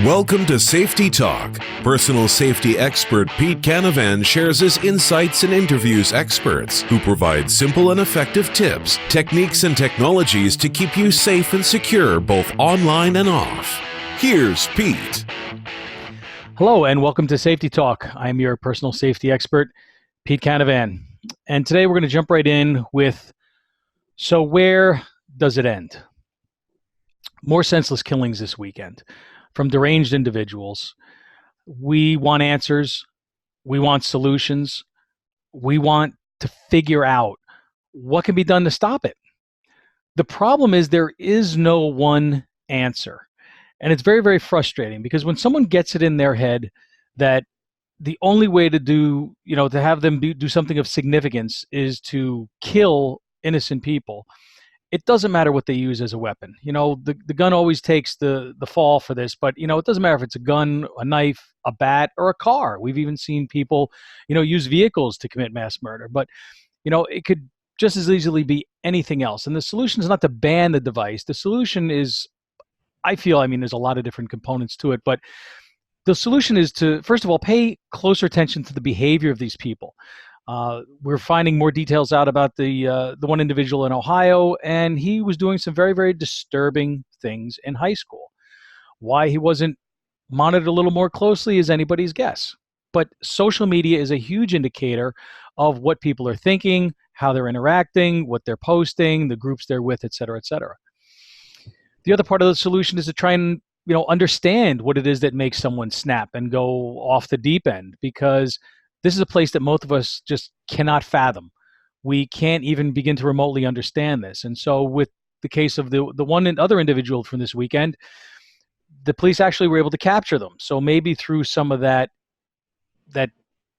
Welcome to Safety Talk. Personal safety expert Pete Canavan shares his insights and interviews experts who provide simple and effective tips, techniques, and technologies to keep you safe and secure both online and off. Here's Pete. Hello and welcome to Safety Talk. I'm your personal safety expert, Pete Canavan. And today we're going to jump right in with, so where does it end? More senseless killings this weekend from deranged individuals. We want answers. We want solutions. We want to figure out what can be done to stop it. The problem is there is no one answer. And it's very, very frustrating because when someone gets it in their head that the only way to do, to have them do something of significance is to kill innocent people, it doesn't matter what they use as a weapon. The gun always takes the fall for this, but, it doesn't matter if it's a gun, a knife, a bat, or a car. We've even seen people, use vehicles to commit mass murder. But, it could just as easily be anything else. And the solution is not to ban the device. The solution is, there's a lot of different components to it, but the solution is to, first of all, pay closer attention to the behavior of these people. We're finding more details out about the one individual in Ohio, and he was doing some very, very disturbing things in high school. Why he wasn't monitored a little more closely is anybody's guess. But social media is a huge indicator of what people are thinking, how they're interacting, what they're posting, the groups they're with, et cetera, et cetera. The other part of the solution is to try and understand what it is that makes someone snap and go off the deep end, because this is a place that most of us just cannot fathom. We can't even begin to remotely understand this. And so with the case of the one and other individual from this weekend, the police actually were able to capture them. So maybe through some of that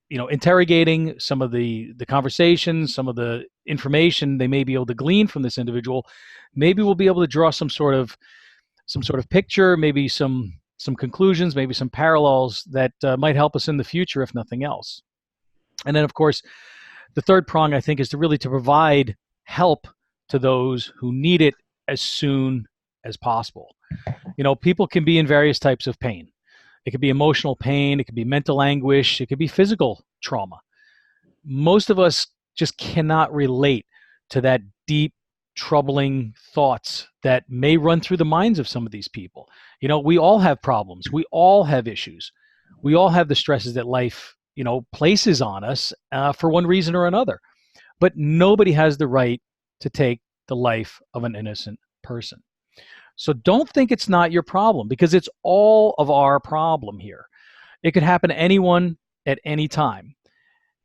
interrogating, some of the conversations, some of the information they may be able to glean from this individual, maybe we'll be able to draw some sort of picture, maybe some conclusions, maybe some parallels that might help us in the future, if nothing else. And then, of course, the third prong, I think, is to provide help to those who need it as soon as possible. People can be in various types of pain. It could be emotional pain. It could be mental anguish. It could be physical trauma. Most of us just cannot relate to that deep, troubling thoughts that may run through the minds of some of these people. We all have problems. We all have issues. We all have the stresses that life, places on us for one reason or another. But nobody has the right to take the life of an innocent person. So don't think it's not your problem, because it's all of our problem here. It could happen to anyone at any time.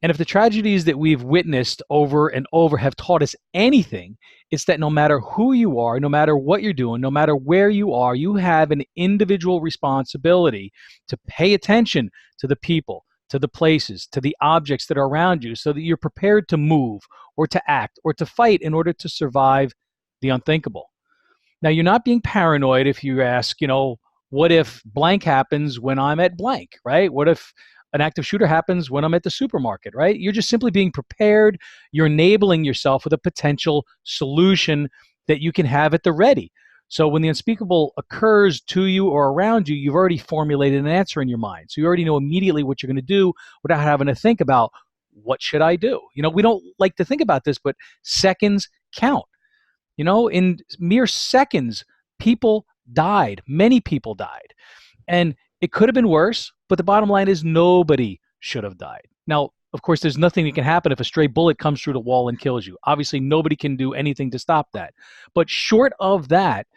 And if the tragedies that we've witnessed over and over have taught us anything, it's that no matter who you are, no matter what you're doing, no matter where you are, you have an individual responsibility to pay attention to the people, to the places, to the objects that are around you, so that you're prepared to move or to act or to fight in order to survive the unthinkable. Now, you're not being paranoid if you ask, what if blank happens when I'm at blank, right? What if an active shooter happens when I'm at the supermarket, right? You're just simply being prepared. You're enabling yourself with a potential solution that you can have at the ready. So when the unspeakable occurs to you or around you, you've already formulated an answer in your mind. So you already know immediately what you're going to do without having to think about, what should I do? We don't like to think about this, but seconds count. In mere seconds, people died. Many people died. And it could have been worse, but the bottom line is nobody should have died. Now, of course, there's nothing that can happen if a stray bullet comes through the wall and kills you. Obviously, nobody can do anything to stop that. But short of that,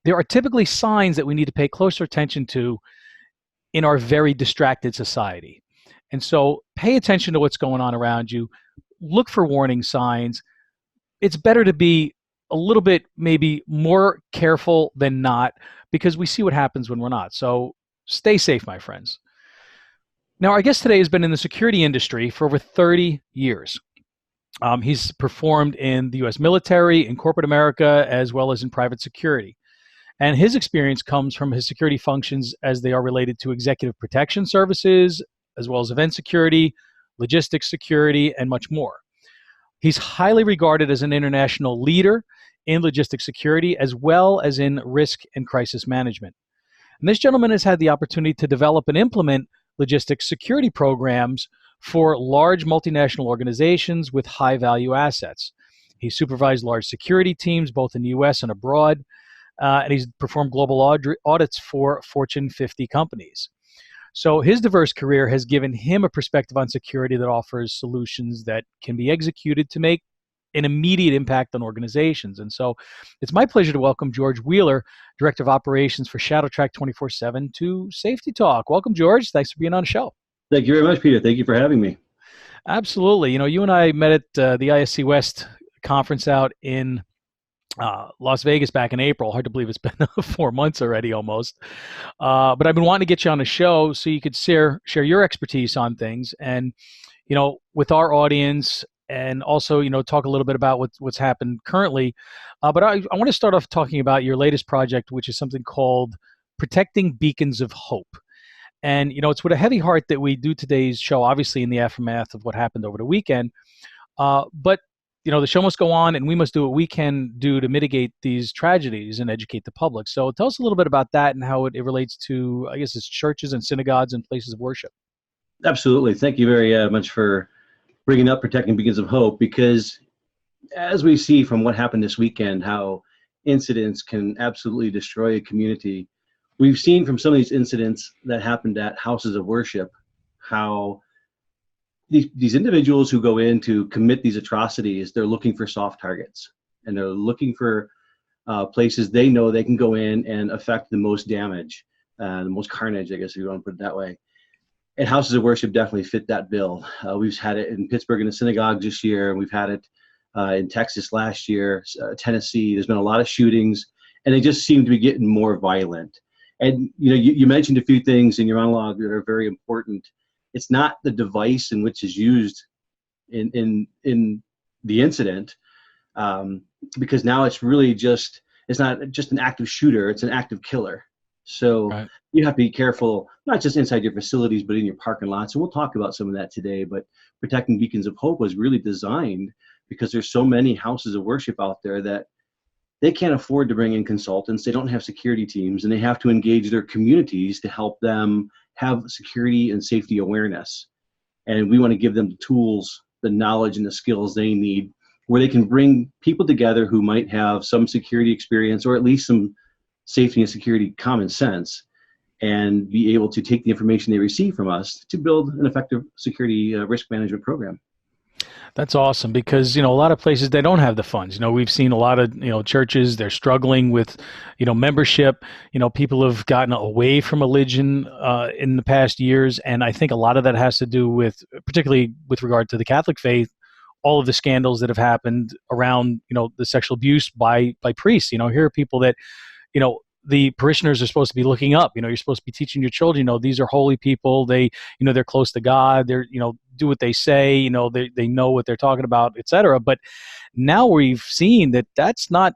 there are typically signs that we need to pay closer attention to in our very distracted society. And so pay attention to what's going on around you. Look for warning signs. It's better to be a little bit maybe more careful than not, because we see what happens when we're not. So stay safe, my friends. Now, our guest today has been in the security industry for over 30 years. He's performed in the U.S. military, in corporate America, as well as in private security. And his experience comes from his security functions as they are related to executive protection services, as well as event security, logistics security, and much more. He's highly regarded as an international leader in logistics security, as well as in risk and crisis management. And this gentleman has had the opportunity to develop and implement logistics security programs for large multinational organizations with high value assets. He supervised large security teams both in the US and abroad, and he's performed global audits for Fortune 50 companies. So his diverse career has given him a perspective on security that offers solutions that can be executed to make an immediate impact on organizations. And so it's my pleasure to welcome George Wheeler, Director of Operations for ShadowTrack 24/7 to Safety Talk. Welcome, George. Thanks for being on the show. Thank you very much, Peter. Thank you for having me. Absolutely. You and I met at the ISC West conference out in Las Vegas back in April. Hard to believe it's been 4 months already almost. But I've been wanting to get you on the show so you could share your expertise on things and, with our audience, and also, talk a little bit about what's happened currently. But I want to start off talking about your latest project, which is something called Protecting Beacons of Hope. And, it's with a heavy heart that we do today's show, obviously in the aftermath of what happened over the weekend. But the show must go on, and we must do what we can do to mitigate these tragedies and educate the public. So tell us a little bit about that and how it relates to, I guess, it's churches and synagogues and places of worship. Absolutely. Thank you very much for bringing up Protecting Beacons of Hope, because as we see from what happened this weekend, how incidents can absolutely destroy a community. We've seen from some of these incidents that happened at houses of worship, how these individuals who go in to commit these atrocities, they're looking for soft targets, and they're looking for places they know they can go in and affect the most damage, the most carnage, I guess, if you want to put it that way. And houses of worship definitely fit that bill. We've had it in Pittsburgh in the synagogue this year, and we've had it in Texas last year, Tennessee. There's been a lot of shootings, and they just seem to be getting more violent. And you mentioned a few things in your monologue that are very important. It's not the device in which is used in the incident, because now it's not just an active shooter, it's an active killer. So right. You have to be careful, not just inside your facilities, but in your parking lots. And we'll talk about some of that today. But Protecting Beacons of Hope was really designed because there's so many houses of worship out there that they can't afford to bring in consultants. They don't have security teams, and they have to engage their communities to help them have security and safety awareness. And we want to give them the tools, the knowledge, and the skills they need, where they can bring people together who might have some security experience, or at least some safety and security common sense, and be able to take the information they receive from us to build an effective security risk management program. That's awesome, because, a lot of places, they don't have the funds. We've seen a lot of, churches, they're struggling with, membership. People have gotten away from religion in the past years. And I think a lot of that has to do with, particularly with regard to the Catholic faith, all of the scandals that have happened around, the sexual abuse by priests. Here are people that, the parishioners are supposed to be looking up. You're supposed to be teaching your children, these are holy people. They, they're close to God. They're, do what they say, they know what they're talking about, et cetera. But now we've seen that that's not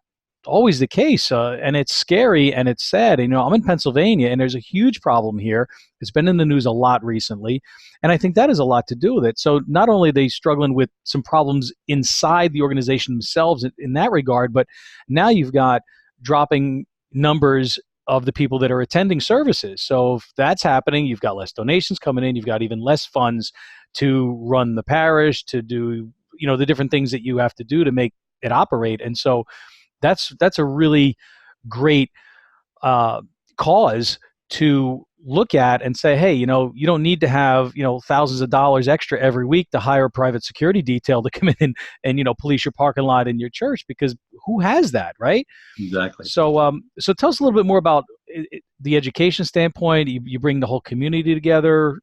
always the case. And it's scary and it's sad. I'm in Pennsylvania, and there's a huge problem here. It's been in the news a lot recently. And I think that has a lot to do with it. So not only are they struggling with some problems inside the organization themselves in that regard, but now you've got dropping numbers of the people that are attending services. So if that's happening, you've got less donations coming in, you've got even less funds to run the parish, to do, the different things that you have to do to make it operate. And so that's a really great cause to look at and say, hey, you don't need to have, thousands of dollars extra every week to hire a private security detail to come in and police your parking lot in your church, because who has that, right? Exactly. So, so tell us a little bit more about the education standpoint. You bring the whole community together.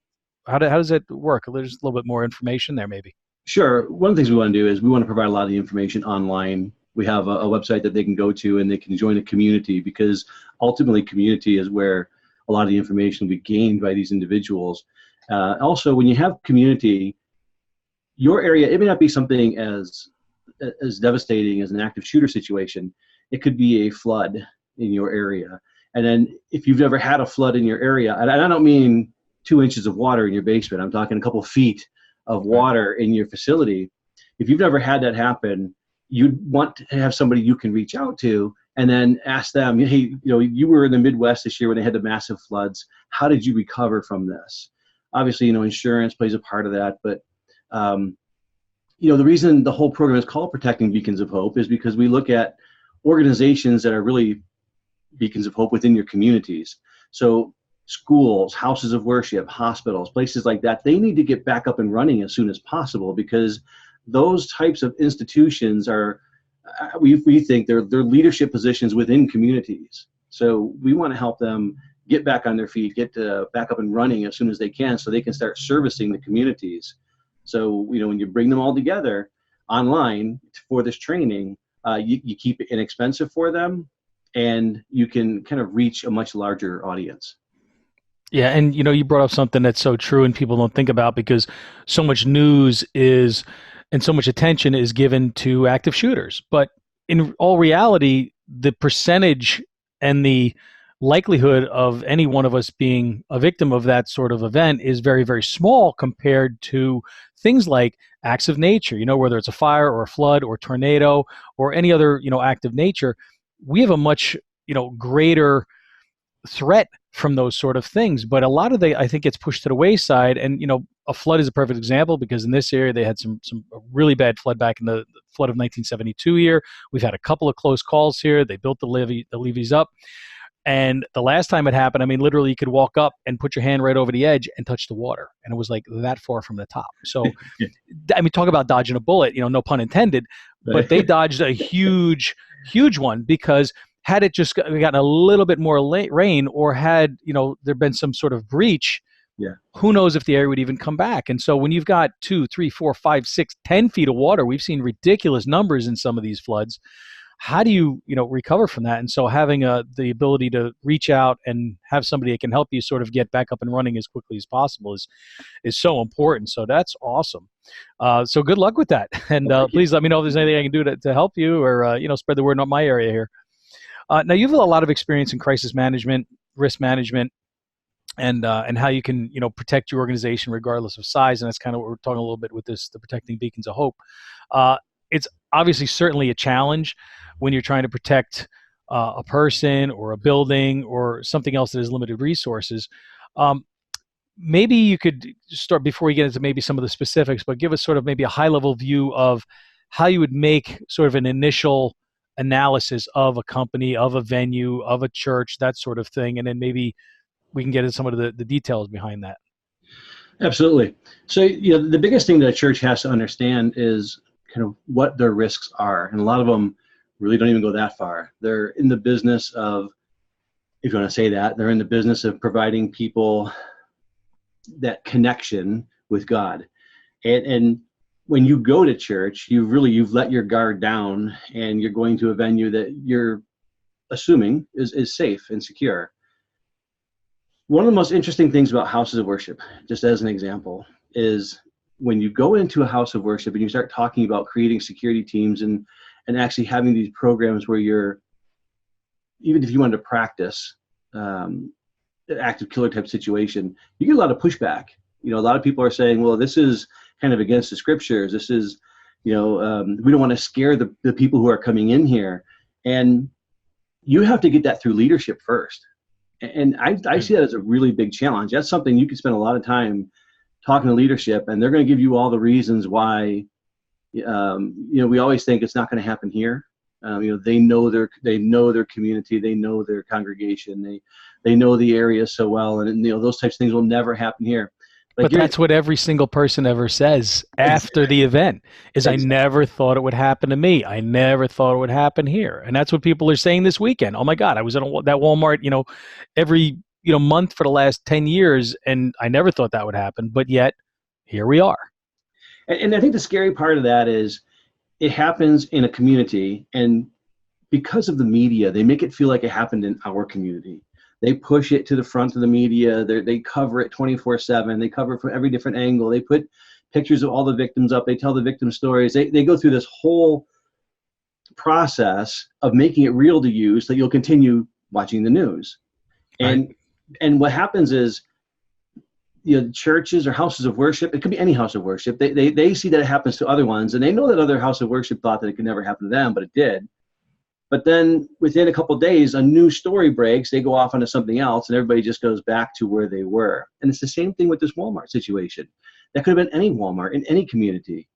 How does that work? There's a little bit more information there, maybe. Sure. One of the things we want to do is we want to provide a lot of the information online. We have a website that they can go to, and they can join a community, because ultimately community is where a lot of the information will be gained by these individuals. Also, when you have community, your area, it may not be something as devastating as an active shooter situation. It could be a flood in your area. And then if you've never had a flood in your area, and I don't mean 2 inches of water in your basement, I'm talking a couple of feet of water in your facility. If you've never had that happen, you'd want to have somebody you can reach out to and then ask them, hey, you were in the Midwest this year when they had the massive floods. How did you recover from this? Obviously, insurance plays a part of that, but the reason the whole program is called Protecting Beacons of Hope is because we look at organizations that are really beacons of hope within your communities. So schools, houses of worship, hospitals, places like that, they need to get back up and running as soon as possible, because those types of institutions are, we think they're leadership positions within communities. So we want to help them get back on their feet, get back up and running as soon as they can, so they can start servicing the communities. So, when you bring them all together online for this training, you keep it inexpensive for them, and you can kind of reach a much larger audience. Yeah, and you brought up something that's so true and people don't think about, because so much news is and so much attention is given to active shooters. But in all reality, the percentage and the likelihood of any one of us being a victim of that sort of event is very, very small compared to things like acts of nature, whether it's a fire or a flood or tornado or any other, act of nature. We have a much, greater threat from those sort of things. But a lot of I think it's pushed to the wayside. And, a flood is a perfect example, because in this area, they had some really bad flood back in the flood of 1972 year. We've had a couple of close calls here. They built the levees up. And the last time it happened, literally you could walk up and put your hand right over the edge and touch the water. And it was like that far from the top. So, talk about dodging a bullet, no pun intended, but they dodged a huge, huge one, because had it just gotten a little bit more rain, or had, there been some sort of breach, who knows if the area would even come back. And so when you've got 2, 3, 4, 5, 6, 10 feet of water, we've seen ridiculous numbers in some of these floods. How do you, recover from that? And so having the ability to reach out and have somebody that can help you sort of get back up and running as quickly as possible is so important. So that's awesome. So good luck with that. And please let me know if there's anything I can do to help you, or, spread the word in my area here. Now, you have a lot of experience in crisis management, risk management, and how you can, protect your organization regardless of size. And that's kind of what we're talking a little bit with the Protecting Beacons of Hope. It's obviously certainly a challenge when you're trying to protect a person or a building or something else that has limited resources. Maybe you could start, before we get into maybe some of the specifics, but give us sort of maybe a high-level view of how you would make sort of an initial analysis of a company, of a venue, of a church, that sort of thing, and then maybe we can get into some of the details behind that. Absolutely. So, the biggest thing that a church has to understand is kind of what their risks are. And a lot of them really don't even go that far. They're in the business of, if you want to say that, they're in the business of providing people that connection with God. And when you go to church, you've let your guard down, and you're going to a venue that you're assuming is safe and secure. One of the most interesting things about houses of worship, just as an example, is when you go into a house of worship and you start talking about creating security teams and actually having these programs where you're, even if you wanted to practice an active killer type situation, you get a lot of pushback. A lot of people are saying, well, this is kind of against the scriptures. This is, we don't want to scare the people who are coming in here. And you have to get that through leadership first. And I see that as a really big challenge. That's something you can spend a lot of time talking to leadership, and they're going to give you all the reasons why. We always think it's not going to happen here. They know their community, they know their congregation, they know the area so well, and those types of things will never happen here. But that's what every single person ever says after the event is, I never thought it would happen to me. I never thought it would happen here. And that's what people are saying this weekend. Oh my God, I was at that Walmart, every, month for the last 10 years, and I never thought that would happen. But yet here we are. And I think the scary part of that is it happens in a community, and because of the media, they make it feel like it happened in our community. They push it to the front of the media. They cover it 24/7. They cover it from every different angle. They put pictures of all the victims up. They tell the victim stories. They go through this whole process of making it real to you so that you'll continue watching the news. And what happens is, churches or houses of worship, it could be any house of worship, they see that it happens to other ones, and they know that other house of worship thought that it could never happen to them, but it did. But then within a couple of days, a new story breaks, they go off onto something else, and everybody just goes back to where they were. And it's the same thing with this Walmart situation. That could have been any Walmart in any community.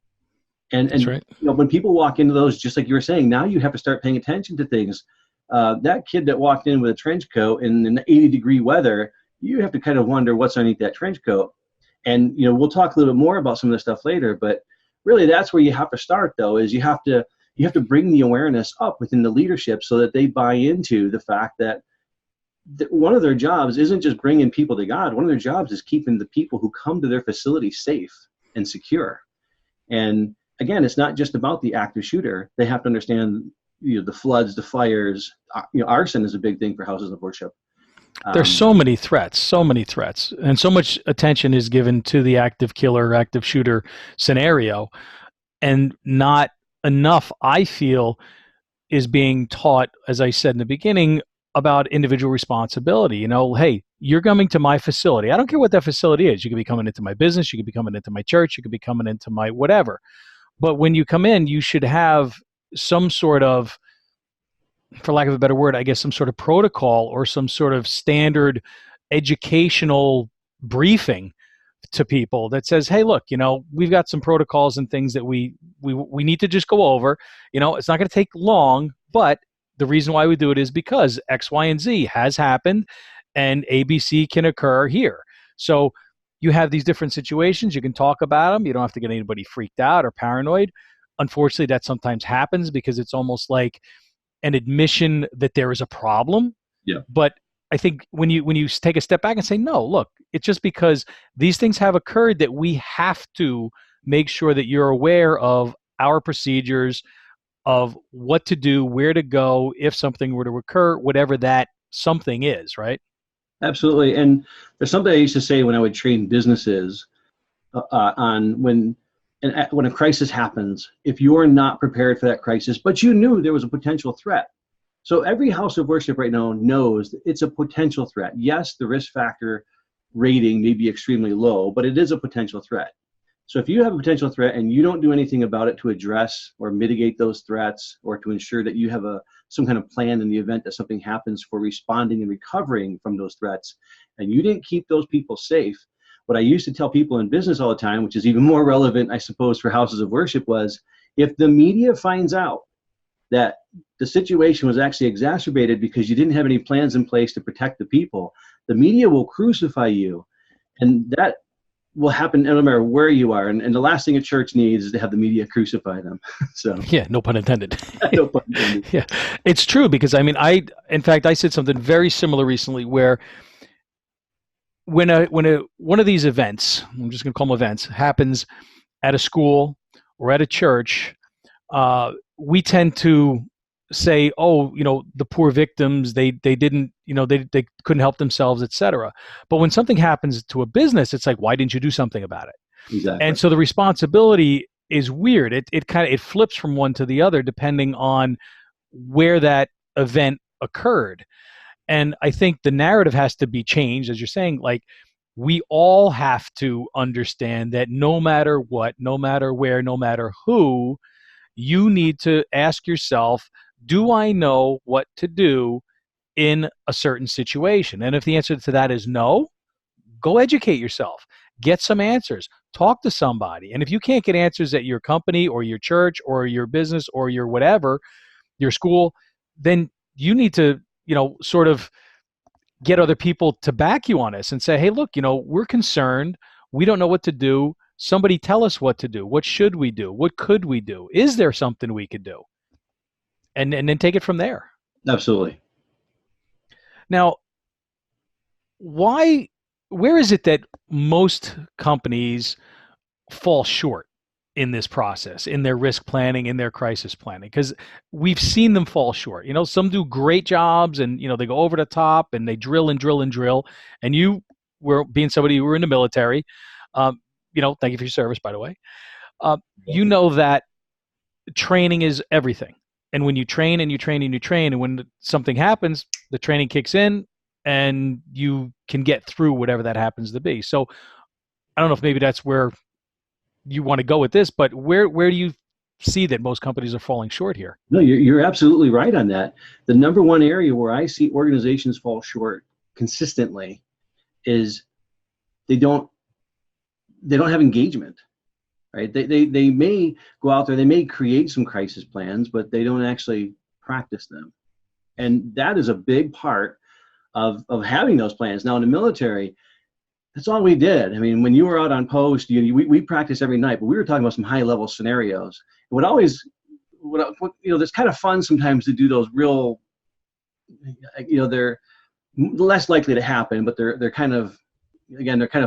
And That's right. when people walk into those, just like you were saying, now you have to start paying attention to things. That kid that walked in with a trench coat in 80-degree weather, you have to kind of wonder what's underneath that trench coat. And we'll talk a little bit more about some of this stuff later, but really that's where you have to start, though, is you have to bring the awareness up within the leadership so that they buy into the fact that one of their jobs isn't just bringing people to God. One of their jobs is keeping the people who come to their facility safe and secure. And again, it's not just about the active shooter. They have to understand, the floods, the fires. Arson is a big thing for houses of worship. There's so many threats, and so much attention is given to the active killer, active shooter scenario, and not enough, I feel, is being taught, as I said in the beginning, about individual responsibility. Hey, you're coming to my facility. I don't care what that facility is. You could be coming into my business. You could be coming into my church. You could be coming into my whatever. But when you come in, you should have some sort of, for lack of a better word, I guess, some sort of protocol or some sort of standard educational briefing to people that says, hey, look, we've got some protocols and things that we need to just go over. It's not going to take long, but the reason why we do it is because X, Y, and Z has happened and ABC can occur here. So you have these different situations. You can talk about them. You don't have to get anybody freaked out or paranoid. Unfortunately, that sometimes happens because it's almost like an admission that there is a problem. Yeah. But I think when you take a step back and say, no, look, it's just because these things have occurred that we have to make sure that you're aware of our procedures, of what to do, where to go if something were to occur, whatever that something is, right? Absolutely. And there's something I used to say when I would train businesses on when a crisis happens, if you're not prepared for that crisis, but you knew there was a potential threat. So every house of worship right now knows it's a potential threat. Yes, the risk factor rating may be extremely low, but it is a potential threat. So if you have a potential threat and you don't do anything about it to address or mitigate those threats, or to ensure that you have some kind of plan in the event that something happens for responding and recovering from those threats, and you didn't keep those people safe, what I used to tell people in business all the time, which is even more relevant, I suppose, for houses of worship, was if the media finds out that the situation was actually exacerbated because you didn't have any plans in place to protect the people, the media will crucify you. And that will happen no matter where you are. And the last thing a church needs is to have the media crucify them. So yeah, no pun intended. No pun intended. Yeah, it's true, because in fact, I said something very similar recently where when one of these events, I'm just going to call them events, happens at a school or at a church, we tend to say, oh, the poor victims, they didn't, they couldn't help themselves, etc. But when something happens to a business, it's like, why didn't you do something about it? Exactly. And so the responsibility is weird. It flips from one to the other depending on where that event occurred. And I think the narrative has to be changed, as you're saying, like, we all have to understand that no matter what, no matter where, no matter who, you need to ask yourself, do I know what to do in a certain situation? And if the answer to that is no, go educate yourself. Get some answers. Talk to somebody. And if you can't get answers at your company or your church or your business or your whatever, your school, then you need to, sort of get other people to back you on this and say, hey, look, we're concerned. We don't know what to do. Somebody tell us what to do. What should we do? What could we do? Is there something we could do? And then take it from there. Absolutely. Now, where is it that most companies fall short in this process, in their risk planning, in their crisis planning? Because we've seen them fall short. Some do great jobs and, they go over the top and they drill and drill and drill. And you were being somebody who were in the military, thank you for your service, by the way. You know that training is everything. And when you train and you train and you train, and when something happens, the training kicks in and you can get through whatever that happens to be. So I don't know if maybe that's where you want to go with this, but where do you see that most companies are falling short here. No, you're absolutely right on that. The number one area where I see organizations fall short consistently is they don't have engagement, right? They may go out there, they may create some crisis plans, but they don't actually practice them. And that is a big part of having those plans. Now in the military, that's all we did. I mean, when you were out on post, we practiced every night, but we were talking about some high level scenarios. It's kind of fun sometimes to do those real, they're less likely to happen, but they're kind of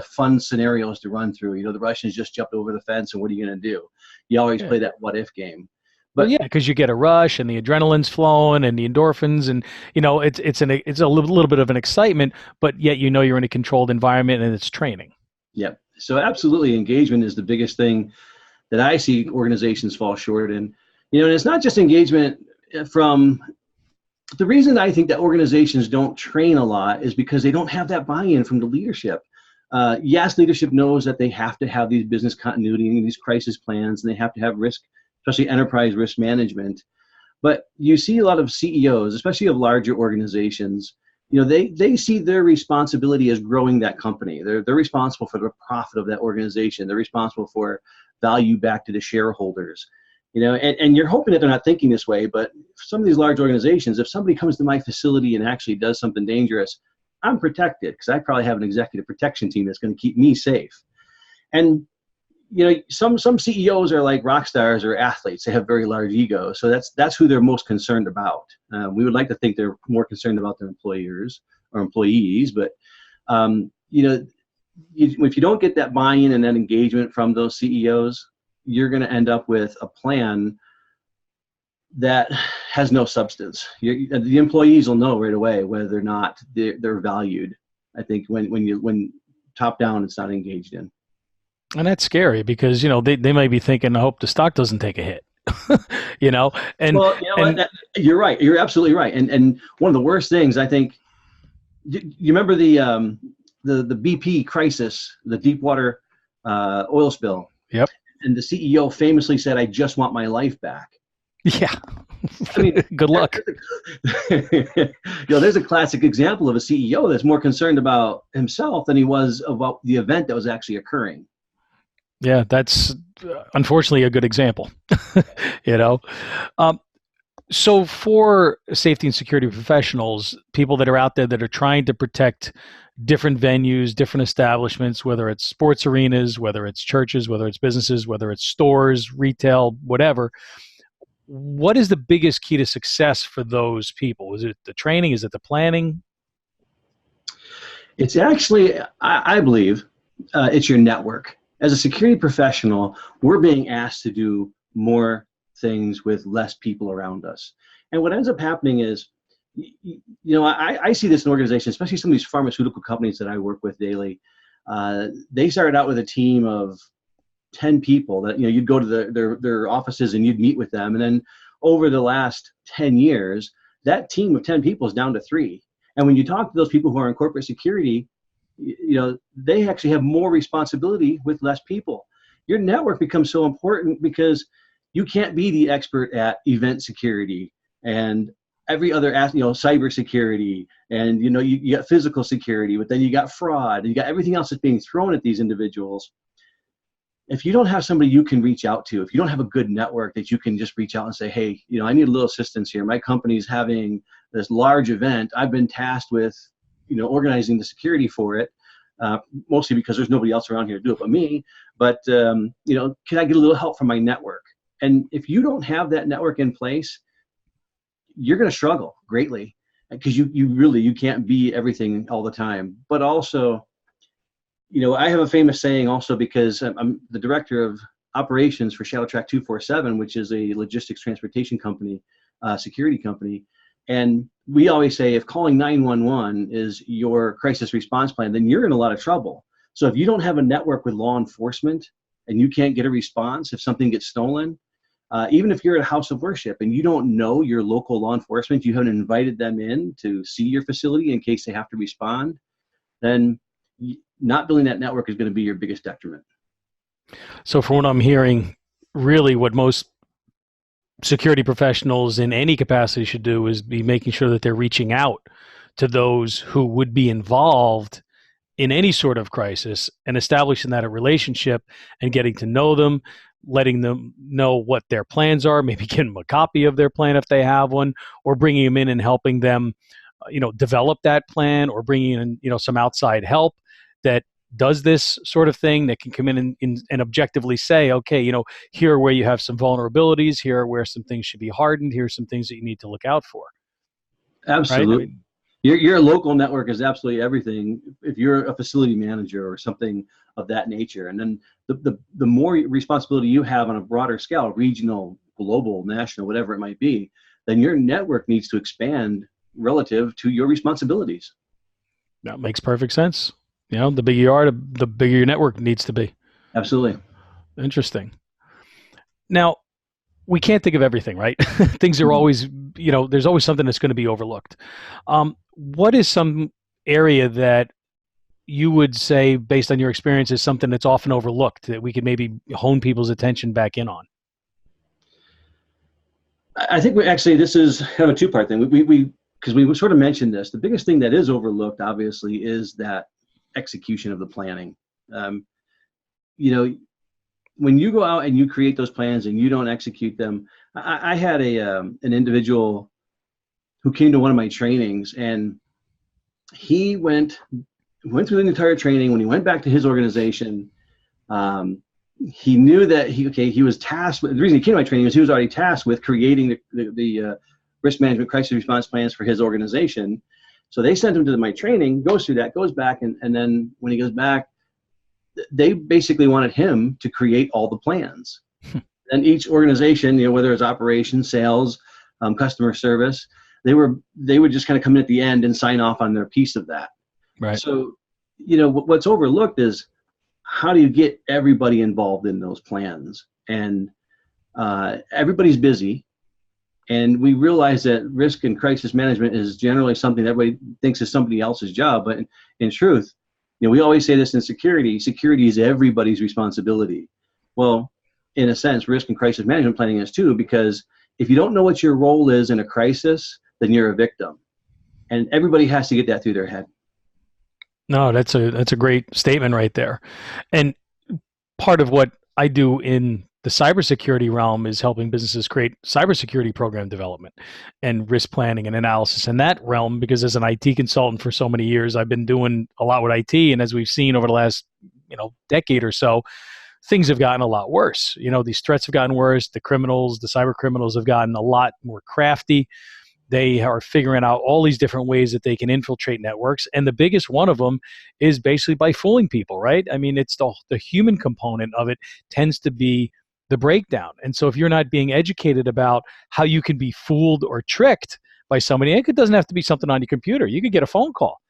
fun scenarios to run through. The Russians just jumped over the fence, and what are you going to do? You always play that what if game. But yeah, because you get a rush and the adrenaline's flowing and the endorphins, and it's a little bit of an excitement, but yet you're in a controlled environment and it's training. Yep. So absolutely, engagement is the biggest thing that I see organizations fall short in. And it's not just engagement from the reason I think that organizations don't train a lot is because they don't have that buy-in from the leadership. Yes, leadership knows that they have to have these business continuity and these crisis plans, and they have to have risk, especially enterprise risk management. But you see a lot of CEOs, especially of larger organizations, they see their responsibility as growing that company. They're responsible for the profit of that organization. They're responsible for value back to the shareholders. And you're hoping that they're not thinking this way, but for some of these large organizations, if somebody comes to my facility and actually does something dangerous, I'm protected because I probably have an executive protection team that's going to keep me safe. And some CEOs are like rock stars or athletes. They have very large egos, so that's who they're most concerned about. We would like to think they're more concerned about their employers or employees, but if you don't get that buy-in and that engagement from those CEOs, you're going to end up with a plan that has no substance. The employees will know right away whether or not they're valued. I think when top down, it's not engaged in. And that's scary because, they might be thinking, I hope the stock doesn't take a hit, You're right. You're absolutely right. And one of the worst things, I think, you remember the BP crisis, the Deepwater oil spill? Yep. And the CEO famously said, I just want my life back. Yeah. I mean, good luck. There's a classic example of a CEO that's more concerned about himself than he was about the event that was actually occurring. Yeah, that's unfortunately a good example. So for safety and security professionals, people that are out there that are trying to protect different venues, different establishments, whether it's sports arenas, whether it's churches, whether it's businesses, whether it's stores, retail, whatever, what is the biggest key to success for those people? Is it the training? Is it the planning? It's actually, I believe, it's your network. As a security professional, we're being asked to do more things with less people around us. And what ends up happening is, I see this in organizations, especially some of these pharmaceutical companies that I work with daily. They started out with a team of 10 people that, you'd go to their offices and you'd meet with them. And then over the last 10 years, that team of 10 people is down to 3. And when you talk to those people who are in corporate security, they actually have more responsibility with less people. Your network becomes so important because you can't be the expert at event security and every other, cyber security, and you got physical security, but then you got fraud, and you got everything else that's being thrown at these individuals. If you don't have somebody you can reach out to, if you don't have a good network that you can just reach out and say, hey, I need a little assistance here. My company's having this large event. I've been tasked with organizing the security for it, mostly because there's nobody else around here to do it but me. But, can I get a little help from my network? And if you don't have that network in place, you're going to struggle greatly because you can't be everything all the time. But also, I have a famous saying also because I'm the director of operations for Shadow Track 247, which is a logistics transportation company, security company. And we always say, if calling 911 is your crisis response plan, then you're in a lot of trouble. So if you don't have a network with law enforcement and you can't get a response if something gets stolen, even if you're at a house of worship and you don't know your local law enforcement, you haven't invited them in to see your facility in case they have to respond, then not building that network is going to be your biggest detriment. So from what I'm hearing, really what most security professionals in any capacity should do is be making sure that they're reaching out to those who would be involved in any sort of crisis and establishing that a relationship and getting to know them, letting them know what their plans are, maybe getting them a copy of their plan if they have one, or bringing them in and helping them, develop that plan, or bringing in, some outside help that does this sort of thing, that can come in and objectively say, okay, here are where you have some vulnerabilities, here are where some things should be hardened, here are some things that you need to look out for. Absolutely. Right? Your local network is absolutely everything if you're a facility manager or something of that nature. And then the more responsibility you have on a broader scale, regional, global, national, whatever it might be, then your network needs to expand relative to your responsibilities. That makes perfect sense. The bigger you are, the bigger your network needs to be. Absolutely. Interesting. Now, we can't think of everything, right? Things are always, there's always something that's going to be overlooked. What is some area that you would say, based on your experience, is something that's often overlooked that we could maybe hone people's attention back in on? I think this is kind of a two-part thing. Because we sort of mentioned this. The biggest thing that is overlooked, obviously, is that execution of the planning. When you go out and you create those plans and you don't execute them, I had an individual who came to one of my trainings, and he went through the entire training. When he went back to his organization, he knew that he was tasked with, the reason he came to my training is he was already tasked with creating the risk management crisis response plans for his organization. So they sent him to my training, goes through that, goes back, and then when he goes back, they basically wanted him to create all the plans. And each organization, whether it's operations, sales, customer service, they would just kind of come in at the end and sign off on their piece of that. Right. So, what's overlooked is how do you get everybody involved in those plans? And everybody's busy. And we realize that risk and crisis management is generally something that everybody thinks is somebody else's job. But in truth, we always say this in security is everybody's responsibility. Well, in a sense, risk and crisis management planning is too, because if you don't know what your role is in a crisis, then you're a victim. And everybody has to get that through their head. No, that's a great statement right there. And part of what I do in the cybersecurity realm is helping businesses create cybersecurity program development and risk planning and analysis in that realm, because as an IT consultant for so many years, I've been doing a lot with IT. And as we've seen over the last, decade or so, things have gotten a lot worse. These threats have gotten worse. The cyber criminals have gotten a lot more crafty. They are figuring out all these different ways that they can infiltrate networks. And the biggest one of them is basically by fooling people, right? I mean, it's the human component of it tends to be the breakdown. And so if you're not being educated about how you can be fooled or tricked by somebody, it doesn't have to be something on your computer. You could get a phone call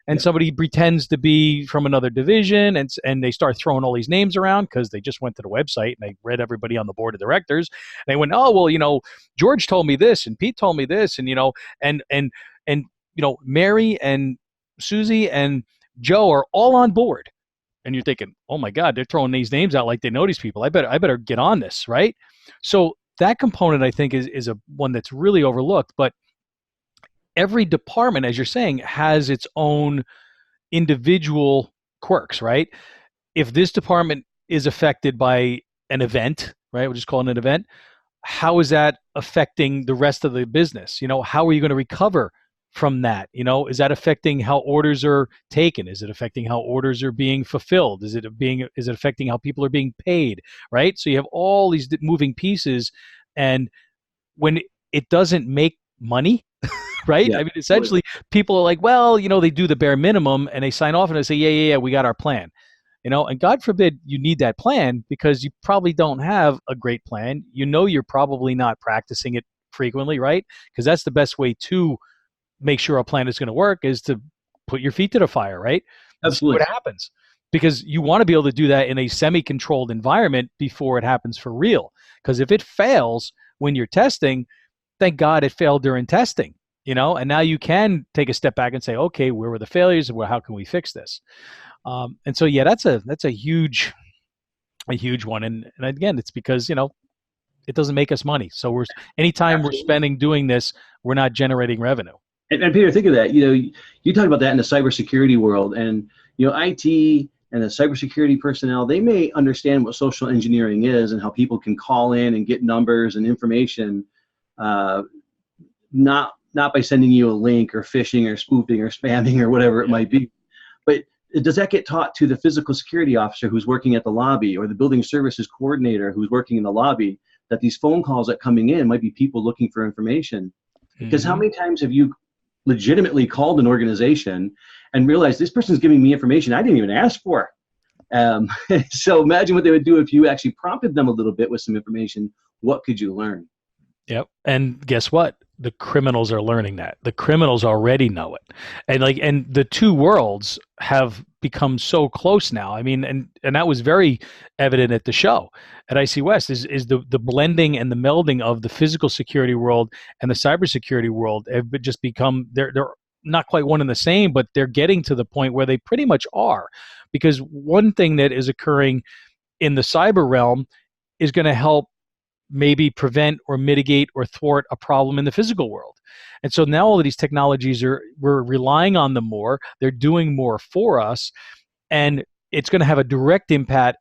and somebody pretends to be from another division, and they start throwing all these names around because they just went to the website and they read everybody on the board of directors. And they went, oh, well, George told me this and Pete told me this, and, and Mary and Susie and Joe are all on board. And you're thinking, oh my God, they're throwing these names out like they know these people. I better get on this, right? So that component, I think, is a one that's really overlooked. But every department, as you're saying, has its own individual quirks, right? If this department is affected by an event, right? We'll just call it an event. How is that affecting the rest of the business? How are you going to recover from that? Is that affecting how orders are taken? Is it affecting how orders are being fulfilled? Is it affecting how people are being paid, right? So you have all these moving pieces, and when it doesn't make money, right? Yeah, I mean, essentially people are like, well, they do the bare minimum and they sign off and they say, yeah, we got our plan, and God forbid you need that plan because you probably don't have a great plan. You're probably not practicing it frequently, right? Because that's the best way to make sure a plan is going to work is to put your feet to the fire, right? Absolutely. See what happens, because you want to be able to do that in a semi-controlled environment before it happens for real. Because if it fails when you're testing, thank God it failed during testing, and now you can take a step back and say, okay, where were the failures? How can we fix this? And so, yeah, that's a huge one. And again, it's because, it doesn't make us money. So anytime we're spending doing this, we're not generating revenue. And Peter, think of that. You talk about that in the cybersecurity world, and IT and the cybersecurity personnel, they may understand what social engineering is and how people can call in and get numbers and information, not by sending you a link or phishing or spoofing or spamming or whatever it might be. But does that get taught to the physical security officer who's working at the lobby, or the building services coordinator who's working in the lobby, that these phone calls that coming in might be people looking for information? Because how many times have you legitimately called an organization and realized this person's giving me information I didn't even ask for? So imagine what they would do if you actually prompted them a little bit with some information. What could you learn? Yep. And guess what? The criminals are learning that. The criminals already know it. And the two worlds have become so close now. I mean, and that was very evident at the show at IC West is the blending and the melding of the physical security world and the cybersecurity world have just become, they're not quite one and the same, but they're getting to the point where they pretty much are. Because one thing that is occurring in the cyber realm is going to help maybe prevent or mitigate or thwart a problem in the physical world. And so now all of these technologies we're relying on them more. They're doing more for us, and it's going to have a direct impact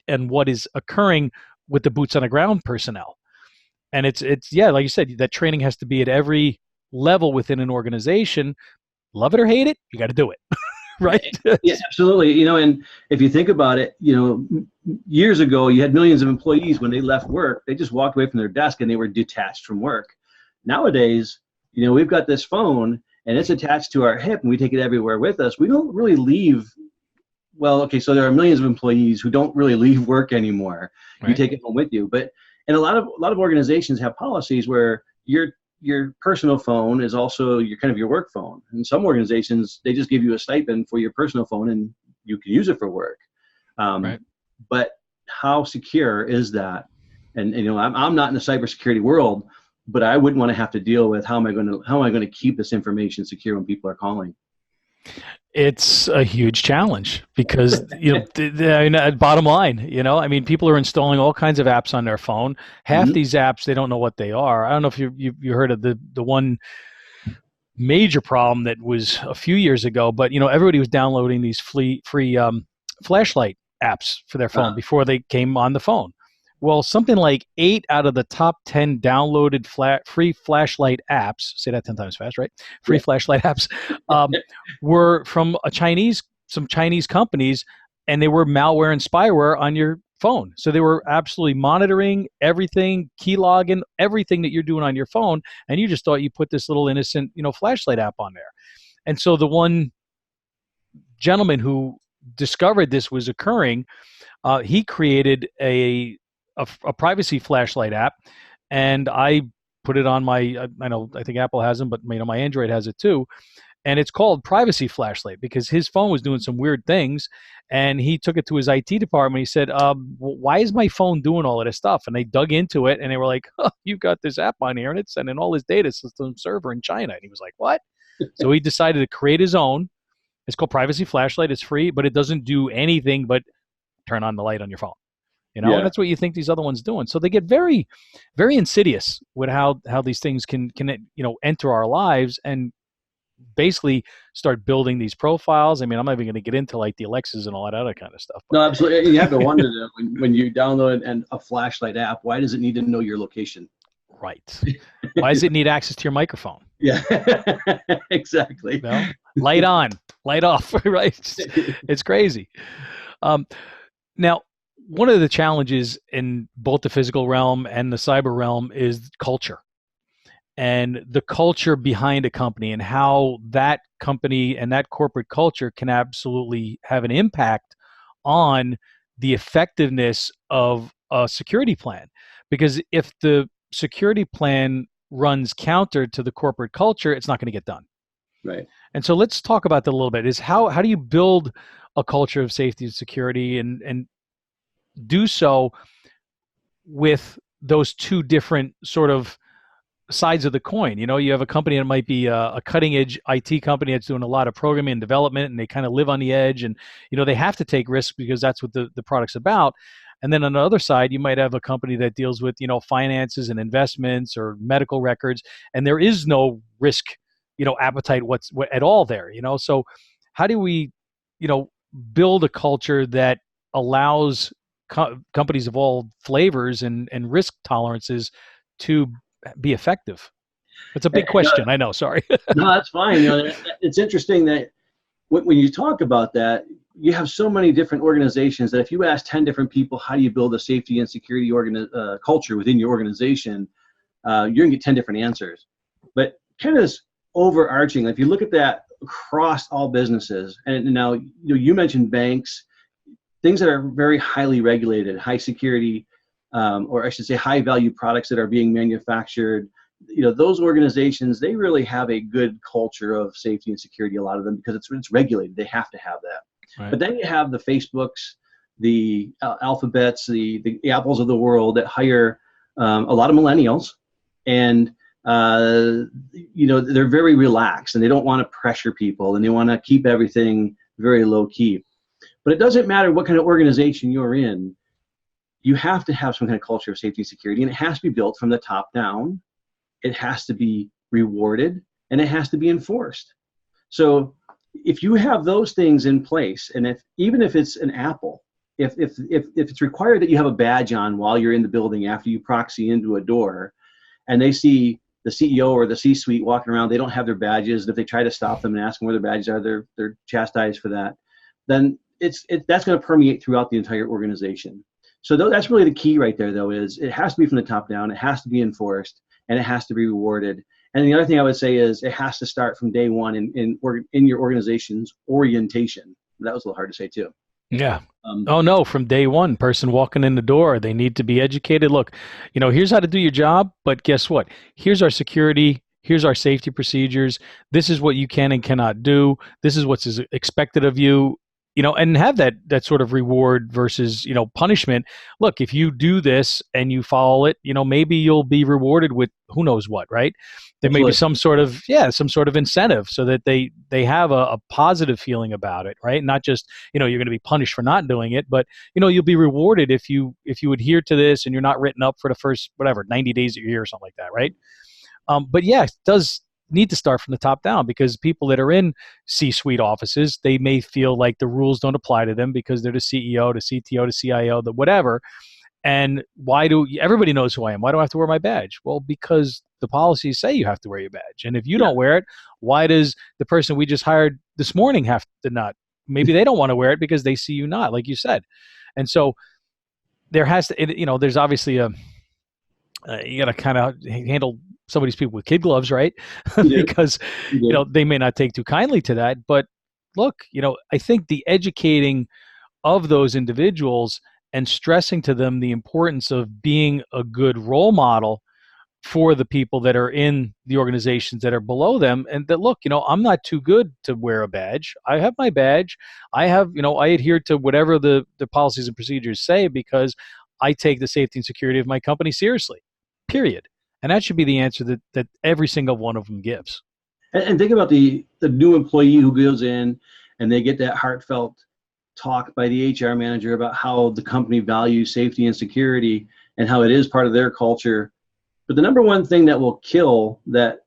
on what is occurring with the boots on the ground personnel. And it's like you said, that training has to be at every level within an organization. Love it or hate it, you got to do it. Right? Yeah, absolutely. And if you think about it, years ago, you had millions of employees. When they left work, they just walked away from their desk and they were detached from work. Nowadays, we've got this phone and it's attached to our hip and we take it everywhere with us. We don't really leave. Well, okay, so there are millions of employees who don't really leave work anymore. Right. You take it home with you. And a lot of organizations have policies where your personal phone is also your work phone. And some organizations, they just give you a stipend for your personal phone and you can use it for work. Right. But how secure is that? And I'm not in the cybersecurity world, but I wouldn't want to have to deal with how am I going to keep this information secure when people are calling? It's a huge challenge because, bottom line, people are installing all kinds of apps on their phone. Half these apps, they don't know what they are. I don't know if you heard of the one major problem that was a few years ago, but, everybody was downloading these free flashlight apps for their phone before they came on the phone. Well, something like 8 out of the top 10 downloaded free flashlight apps, say that 10 times fast, right? Free flashlight apps were from some Chinese companies, and they were malware and spyware on your phone. So they were absolutely monitoring everything, keylogging everything that you're doing on your phone, and you just thought you put this little innocent, flashlight app on there. And so the one gentleman who discovered this was occurring, he created a privacy flashlight app, and I put it on I think Apple has them, but my Android has it too, and it's called Privacy Flashlight because his phone was doing some weird things, and he took it to his IT department. He said, why is my phone doing all of this stuff? And they dug into it, and they were like, you've got this app on here, and it's sending all his data to some server in China. And he was like, what? So he decided to create his own. It's called Privacy Flashlight. It's free, but it doesn't do anything but turn on the light on your phone. And that's what you think these other ones doing. So they get very, very insidious with how these things can enter our lives and basically start building these profiles. I'm not even going to get into like the Alexas and all that other kind of stuff. No, absolutely. You have to wonder when you download a flashlight app, why does it need to know your location? Right. Why does it need access to your microphone? Yeah, exactly. Light on, light off, right? It's crazy. Now, one of the challenges in both the physical realm and the cyber realm is culture, and the culture behind a company and how that company and that corporate culture can absolutely have an impact on the effectiveness of a security plan. Because if the security plan runs counter to the corporate culture, it's not going to get done. Right. And so let's talk about that a little bit. Is how do you build a culture of safety and security and do so with those two different sort of sides of the coin? You have a company that might be a cutting edge IT company that's doing a lot of programming and development, and they kind of live on the edge, and they have to take risks because that's what the product's about. And then on the other side, you might have a company that deals with, finances and investments or medical records, and there is no risk, appetite at all there, So how do we, build a culture that allows companies of all flavors and risk tolerances to be effective? It's a big question. I know. Sorry. No, that's fine. It's interesting that when you talk about that, you have so many different organizations that if you ask 10 different people, how do you build a safety and security culture within your organization, you're going to get 10 different answers. But kind of this overarching, if you look at that across all businesses, and now you mentioned banks, things that are very highly regulated, high security, or I should say high value products that are being manufactured, those organizations, they really have a good culture of safety and security, a lot of them, because it's regulated. They have to have that. Right. But then you have the Facebooks, the Alphabets, the Apples of the world that hire a lot of millennials, and they're very relaxed and they don't want to pressure people and they want to keep everything very low key. But it doesn't matter what kind of organization you're in, you have to have some kind of culture of safety and security, and it has to be built from the top down. It has to be rewarded, and it has to be enforced. So if you have those things in place, and even if it's an Apple, if it's required that you have a badge on while you're in the building after you proxy into a door, and they see the CEO or the C-suite walking around, they don't have their badges, and if they try to stop them and ask them where their badges are, they're chastised for that, then that's going to permeate throughout the entire organization. So that's really the key right there, though, is it has to be from the top down, it has to be enforced, and it has to be rewarded. And the other thing I would say is it has to start from day one in your organization's orientation. That was a little hard to say too. Yeah. From day one, person walking in the door, they need to be educated. Look, here's how to do your job, but guess what? Here's our security. Here's our safety procedures. This is what you can and cannot do. This is what's expected of you. And have that sort of reward versus, punishment. Look, if you do this and you follow it, maybe you'll be rewarded with who knows what, right? There may be some sort of incentive so that they have a positive feeling about it, right? Not just, you're going to be punished for not doing it, but, you'll be rewarded if you adhere to this and you're not written up for the first, 90 days that you're here or something like that, right? But yeah, it does need to start from the top down, because people that are in C-suite offices, they may feel like the rules don't apply to them because they're the CEO, the CTO, the CIO, the whatever. And everybody knows who I am. Why do I have to wear my badge? Well, because the policies say you have to wear your badge. And if you don't wear it, why does the person we just hired this morning have to not? Maybe they don't want to wear it because they see you not, like you said. And so there has to, there's obviously you got to kind of handle some of these people with kid gloves, right? Because, they may not take too kindly to that. But look, I think the educating of those individuals and stressing to them the importance of being a good role model for the people that are in the organizations that are below them, and that, look, I'm not too good to wear a badge. I have my badge. I have, I adhere to whatever the policies and procedures say because I take the safety and security of my company seriously, period. And that should be the answer that every single one of them gives. And think about the new employee who goes in and they get that heartfelt talk by the HR manager about how the company values safety and security and how it is part of their culture. But the number one thing that will kill that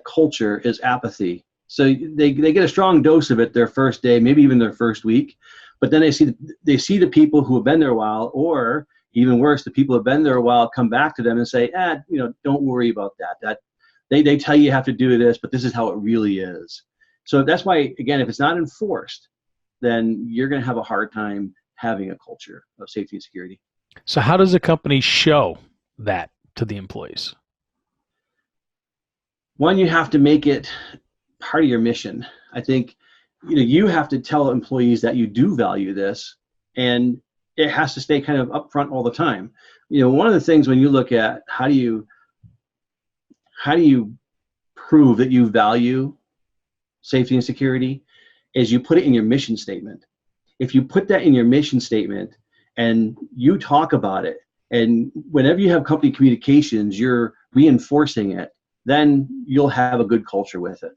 culture is apathy. So they get a strong dose of it their first day, maybe even their first week. But then they see the people who have been there a while, or even worse, the people who have been there a while come back to them and say, don't worry about that. That they tell you have to do this, but this is how it really is. So that's why, again, if it's not enforced, then you're going to have a hard time having a culture of safety and security. So how does a company show that to the employees? One, you have to make it part of your mission. I think, you have to tell employees that you do value this, and it has to stay kind of upfront all the time. One of the things when you look at how do you prove that you value safety and security is you put it in your mission statement. If you put that in your mission statement and you talk about it, and whenever you have company communications, you're reinforcing it, then you'll have a good culture with it.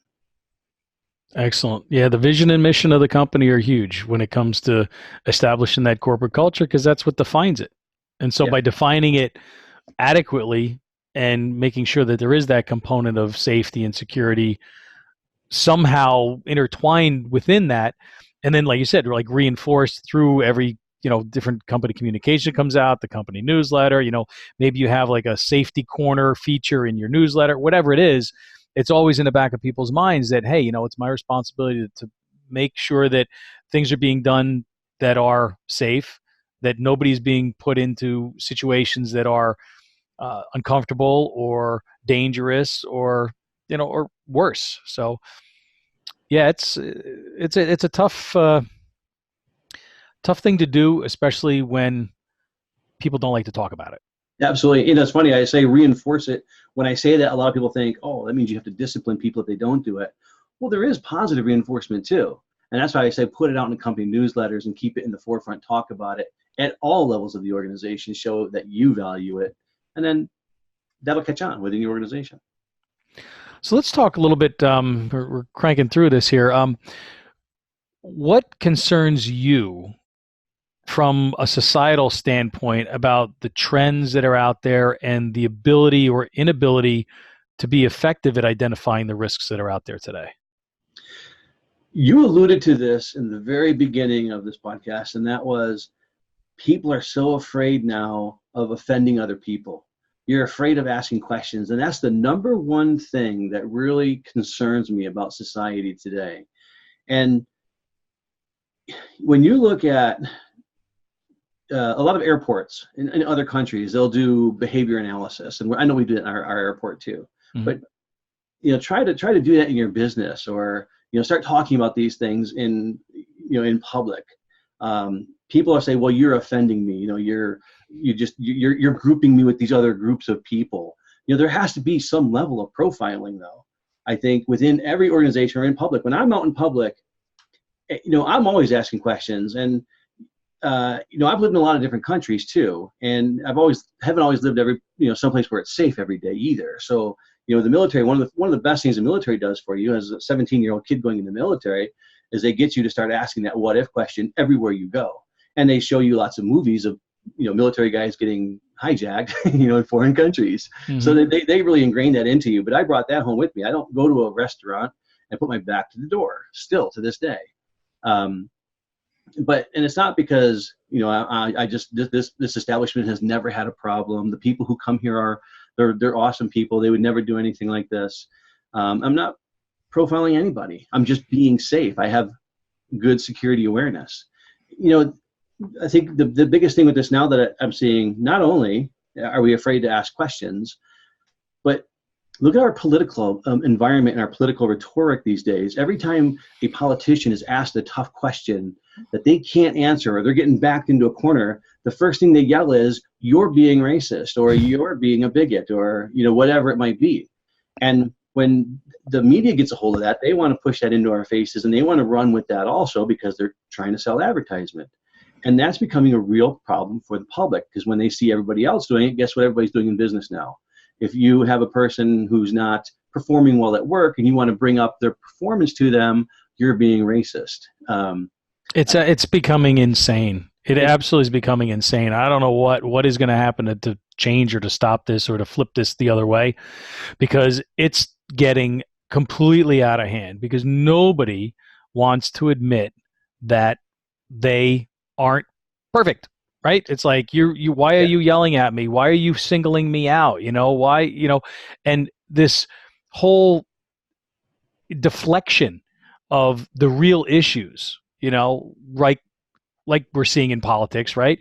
Excellent. Yeah, the vision and mission of the company are huge when it comes to establishing that corporate culture because that's what defines it. And so Yeah, by defining it adequately and making sure that there is that component of safety and security somehow intertwined within that, and then like you said, like reinforced through every different company communication comes out, the company newsletter, maybe you have like a safety corner feature in your newsletter, whatever it is, it's always in the back of people's minds that, hey, it's my responsibility to make sure that things are being done that are safe, that nobody's being put into situations that are uncomfortable or dangerous or or worse. So yeah, it's a tough thing to do, especially when people don't like to talk about it. absolutely. It's funny. I say reinforce it. When I say that, a lot of people think, oh, that means you have to discipline people if they don't do it. Well, there is positive reinforcement too. And that's why I say put it out in the company newsletters and keep it in the forefront, talk about it at all levels of the organization, show that you value it. And then that'll catch on within your organization. So let's talk a little bit. We're cranking through this here. What concerns you from a societal standpoint about the trends that are out there and the ability or inability to be effective at identifying the risks that are out there today? You alluded to this in the very beginning of this podcast, and that was people are so afraid now of offending other people. You're afraid of asking questions, and that's the number one thing that really concerns me about society today. And when you look at a lot of airports in other countries, they'll do behavior analysis, and I know we do it in our airport too. Mm-hmm. But try to do that in your business, or start talking about these things in public. People are saying, "Well, you're offending me. You're grouping me with these other groups of people." There has to be some level of profiling, though. I think within every organization or in public. When I'm out in public, I'm always asking questions, and I've lived in a lot of different countries too, and haven't always lived someplace where it's safe every day either. So, the military, one of the best things the military does for you as a 17-year-old kid going in the military is they get you to start asking that what if question everywhere you go. And they show you lots of movies of, military guys getting hijacked, in foreign countries. Mm-hmm. So they really ingrain that into you. But I brought that home with me. I don't go to a restaurant and put my back to the door still to this day. And it's not because I just this establishment has never had a problem. The people who come here they're awesome people. They would never do anything like this. I'm not profiling anybody. I'm just being safe. I have good security awareness. I think the biggest thing with this now that I'm seeing, not only are we afraid to ask questions, but look at our political environment and our political rhetoric these days. Every time a politician is asked a tough question that they can't answer, or they're getting backed into a corner, the first thing they yell is, "You're being racist," or "You're being a bigot," or whatever it might be. And when the media gets a hold of that, they want to push that into our faces, and they want to run with that also because they're trying to sell advertisement. And that's becoming a real problem for the public, because when they see everybody else doing it, guess what everybody's doing in business now? If you have a person who's not performing well at work and you want to bring up their performance to them, you're being racist. It's becoming insane. It absolutely is becoming insane. I don't know what is going to happen to change or to stop this or to flip this the other way, because it's getting completely out of hand, because nobody wants to admit that they aren't perfect. Right? It's like why are you yelling at me? Why are you singling me out? Why, and this whole deflection of the real issues, right? Like we're seeing in politics, right?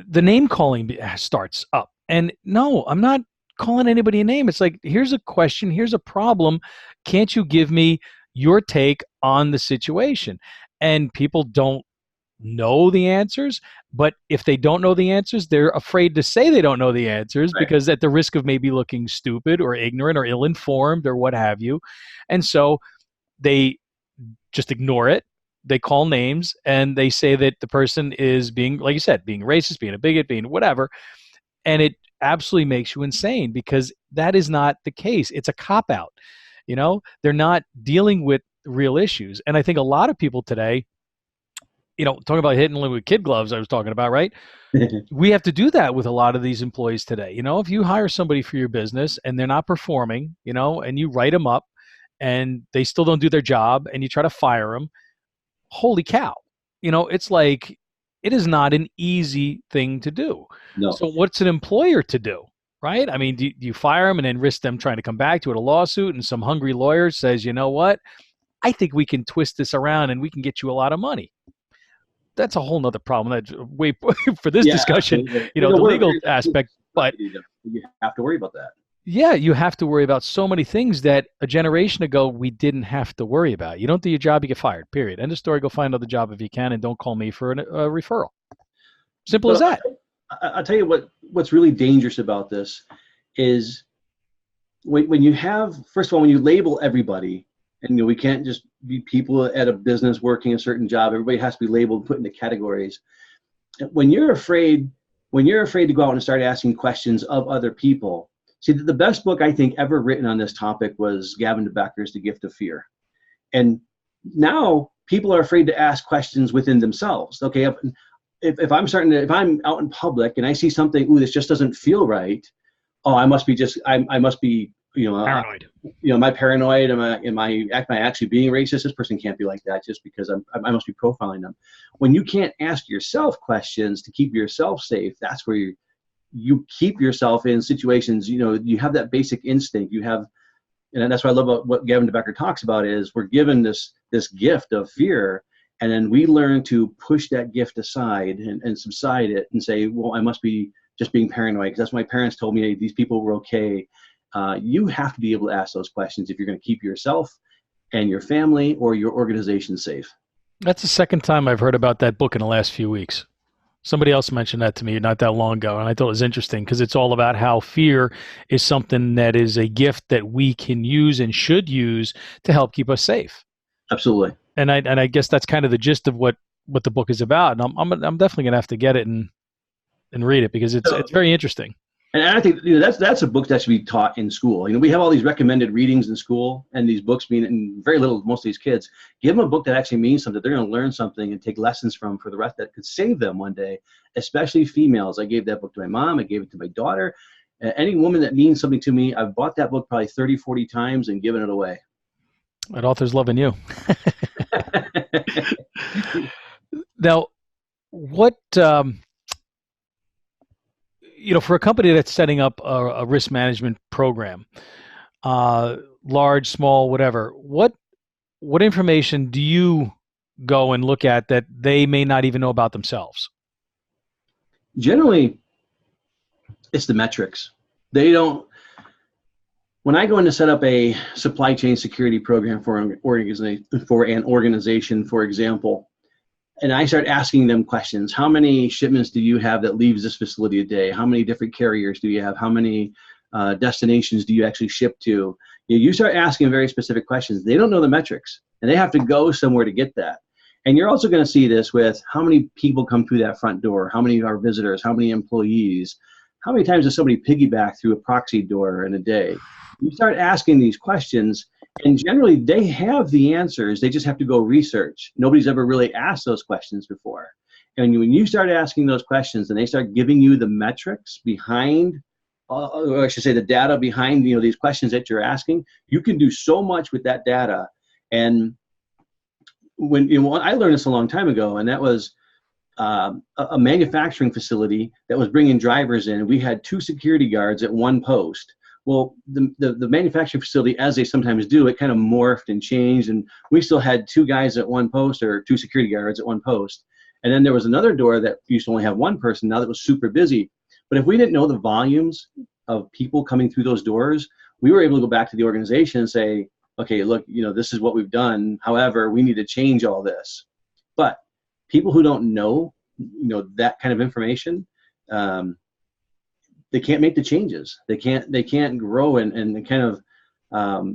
The name calling starts up. And no, I'm not calling anybody a name. It's like, here's a question, here's a problem. Can't you give me your take on the situation? And people don't know the answers, but if they don't know the answers, they're afraid to say they don't know the answers, right? Because at the risk of maybe looking stupid or ignorant or ill-informed or what have you. And so they just ignore it. They call names and they say that the person is being, like you said, being racist, being a bigot, being whatever. And it absolutely makes you insane, because that is not the case. It's a cop-out. They're not dealing with real issues. And I think a lot of people today, talking about hitting them with kid gloves, I was talking about, right? We have to do that with a lot of these employees today. If you hire somebody for your business and they're not performing, and you write them up and they still don't do their job and you try to fire them, holy cow. It's like, it is not an easy thing to do. No. So what's an employer to do, right? I mean, do you fire them and then risk them trying to come back to it, a lawsuit, and some hungry lawyer says, you know what, I think we can twist this around and we can get you a lot of money. That's a whole nother problem. That's way for this discussion, the legal aspect, but you have to worry about that. Yeah, you have to worry about so many things that a generation ago we didn't have to worry about. You don't do your job, you get fired, period. End of story. Go find another job if you can, and don't call me for a referral. Simple as that. I'll tell you what's really dangerous about this is when you have, first of all, when you label everybody, and we can't just be people at a business working a certain job. Everybody has to be labeled, put into categories. When you're afraid to go out and start asking questions of other people. See, the best book I think ever written on this topic was Gavin de Becker's The Gift of Fear. And now people are afraid to ask questions within themselves. Okay, if I'm out in public and I see something, this just doesn't feel right. Oh, I must be paranoid. Am I paranoid? Am I actually being racist? This person can't be like that just because I must be profiling them. When you can't ask yourself questions to keep yourself safe, that's where you keep yourself in situations. You have that basic instinct. And that's what I love about what Gavin de Becker talks about is we're given this gift of fear, and then we learn to push that gift aside and subside it and say, well, I must be just being paranoid because that's what my parents told me. These people were okay. You have to be able to ask those questions if you're going to keep yourself and your family or your organization safe. That's the second time I've heard about that book in the last few weeks. Somebody else mentioned that to me not that long ago, and I thought it was interesting because it's all about how fear is something that is a gift that we can use and should use to help keep us safe. Absolutely. And I guess that's kind of the gist of what the book is about. And I'm definitely going to have to get it and read it because it's very interesting. And I think that's a book that should be taught in school. We have all these recommended readings in school, and these books mean very little to most of these kids. Give them a book that actually means something. They're going to learn something and take lessons from for the rest that could save them one day, especially females. I gave that book to my mom. I gave it to my daughter. Any woman that means something to me, I've bought that book probably 30, 40 times and given it away. That author's loving you. Now, what... for a company that's setting up a risk management program, large, small, whatever, what information do you go and look at that they may not even know about themselves? Generally, it's the metrics. When I go in to set up a supply chain security program for an organization, for example, and I start asking them questions. How many shipments do you have that leaves this facility a day? How many different carriers do you have? How many destinations do you actually ship to? You start asking very specific questions. They don't know the metrics, and they have to go somewhere to get that. And you're also going to see this with how many people come through that front door, how many are visitors, how many employees, how many times does somebody piggyback through a proxy door in a day? You start asking these questions, and generally they have the answers. They just have to go research. Nobody's ever really asked those questions before. And when you start asking those questions and they start giving you the metrics behind, or I should say the data behind these questions that you're asking, you can do so much with that data. And when I learned this a long time ago, and that was a manufacturing facility that was bringing drivers in. We had 2 security guards at one post. Well, the manufacturing facility, as they sometimes do, it kind of morphed and changed, and we still had 2 guys at one post, or 2 security guards at one post. And then there was another door that used to only have 1 person. Now that was super busy. But if we didn't know the volumes of people coming through those doors, we were able to go back to the organization and say, okay, look, this is what we've done. However, we need to change all this. But people who don't know, that kind of information, they can't make the changes. They can't grow and kind of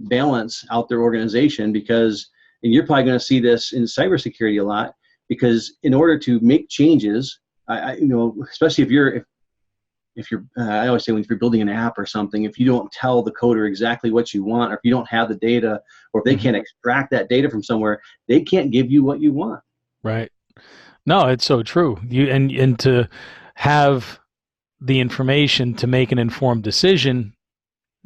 balance out their organization because, and you're probably going to see this in cybersecurity a lot, because in order to make changes, especially if if you're, I always say if you're building an app or something, if you don't tell the coder exactly what you want, or if you don't have the data, or if they can't extract that data from somewhere, they can't give you what you want. Right. No, it's so true. And to have the information to make an informed decision,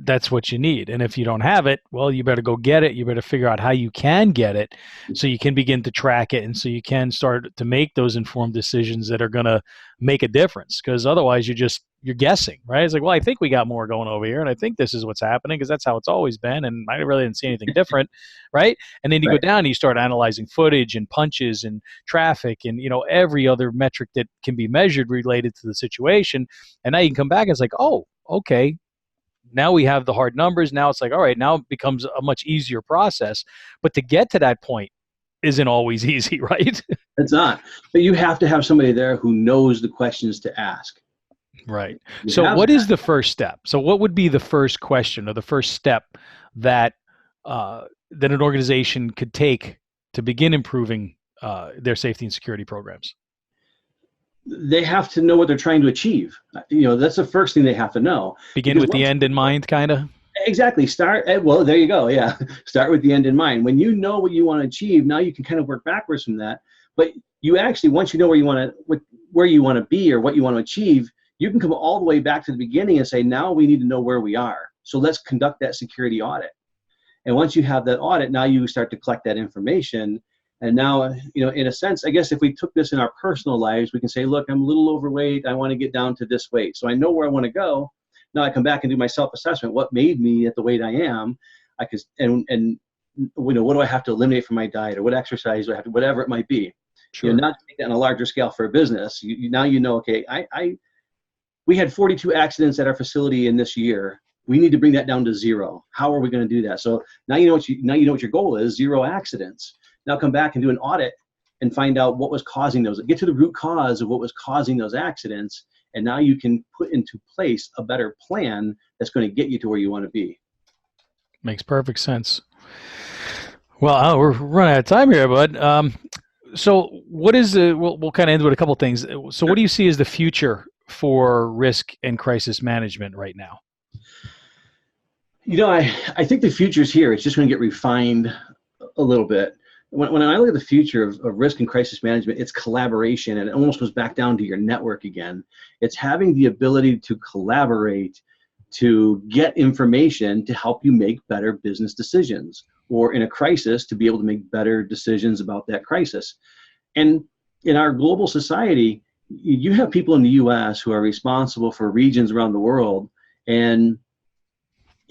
that's what you need. And if you don't have it, well, you better go get it. You better figure out how you can get it so you can begin to track it, and so you can start to make those informed decisions that are going to make a difference. Because otherwise you're guessing, right? It's like, well, I think we got more going over here, and I think this is what's happening because that's how it's always been, and I really didn't see anything different, right? And then you go down and you start analyzing footage and punches and traffic and, every other metric that can be measured related to the situation. And now you can come back and it's like, oh, okay, now we have the hard numbers. Now it's like, all right, now it becomes a much easier process. But to get to that point isn't always easy, right? It's not. But you have to have somebody there who knows the questions to ask. Right. So what is the first step? So what would be the first question or the first step that that an organization could take to begin improving their safety and security programs? They have to know what they're trying to achieve. That's the first thing they have to know. Begin with the end in mind, kind of? Exactly. Well, there you go. Yeah. Start with the end in mind. When you know what you want to achieve, now you can kind of work backwards from that. But you actually, once you know where you want to be or what you want to achieve, you can come all the way back to the beginning and say, now we need to know where we are. So let's conduct that security audit. And once you have that audit, now you start to collect that information. And now, in a sense, I guess if we took this in our personal lives, we can say, look, I'm a little overweight. I want to get down to this weight. So I know where I want to go. Now I come back and do my self-assessment. What made me at the weight I am? What do I have to eliminate from my diet, or what exercise do I have to, whatever it might be. Sure. Not to take that on a larger scale for a business. Now okay, we had 42 accidents at our facility in this year. We need to bring that down to 0. How are we going to do that? So now you know what your goal is: 0 accidents. Now come back and do an audit and find out what was causing those. Get to the root cause of what was causing those accidents, and now you can put into place a better plan that's going to get you to where you want to be. Makes perfect sense. Well, we're running out of time here, bud. So what is we'll kind of end with a couple things. So what do you see as the future for risk and crisis management right now? I think the future's here. It's just going to get refined a little bit. When I look at the future of risk and crisis management, it's collaboration, and it almost goes back down to your network again. It's having the ability to collaborate, to get information to help you make better business decisions, or in a crisis, to be able to make better decisions about that crisis. And in our global society, you have people in the U.S. who are responsible for regions around the world, and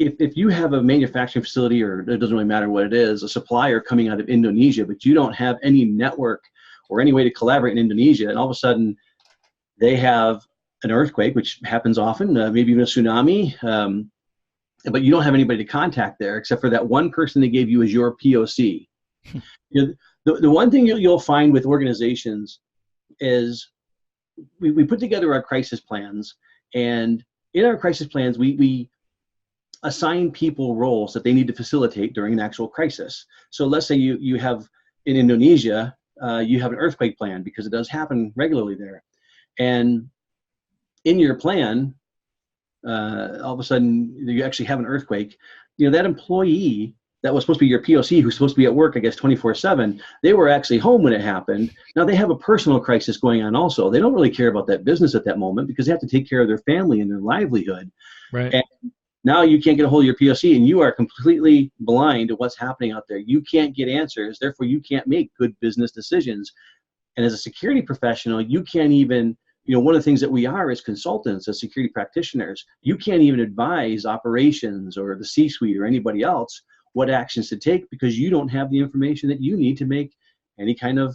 if you have a manufacturing facility, or it doesn't really matter what it is, a supplier coming out of Indonesia, but you don't have any network or any way to collaborate in Indonesia, and all of a sudden they have an earthquake, which happens often, maybe even a tsunami, but you don't have anybody to contact there except for that one person they gave you as your POC. The one thing you'll find with organizations is we put together our crisis plans, and in our crisis plans, we assign people roles that they need to facilitate during an actual crisis. So let's say you have in Indonesia, you have an earthquake plan, because it does happen regularly there. And in your plan, all of a sudden you actually have an earthquake. That employee that was supposed to be your POC, who's supposed to be at work, I guess, 24/7, they were actually home when it happened. Now they have a personal crisis going on also. They don't really care about that business at that moment because they have to take care of their family and their livelihood. Right. And now you can't get a hold of your POC, and you are completely blind to what's happening out there. You can't get answers, therefore you can't make good business decisions. And as a security professional, you can't even, one of the things that we are as consultants, as security practitioners, you can't even advise operations or the C-suite or anybody else what actions to take, because you don't have the information that you need to make any kind of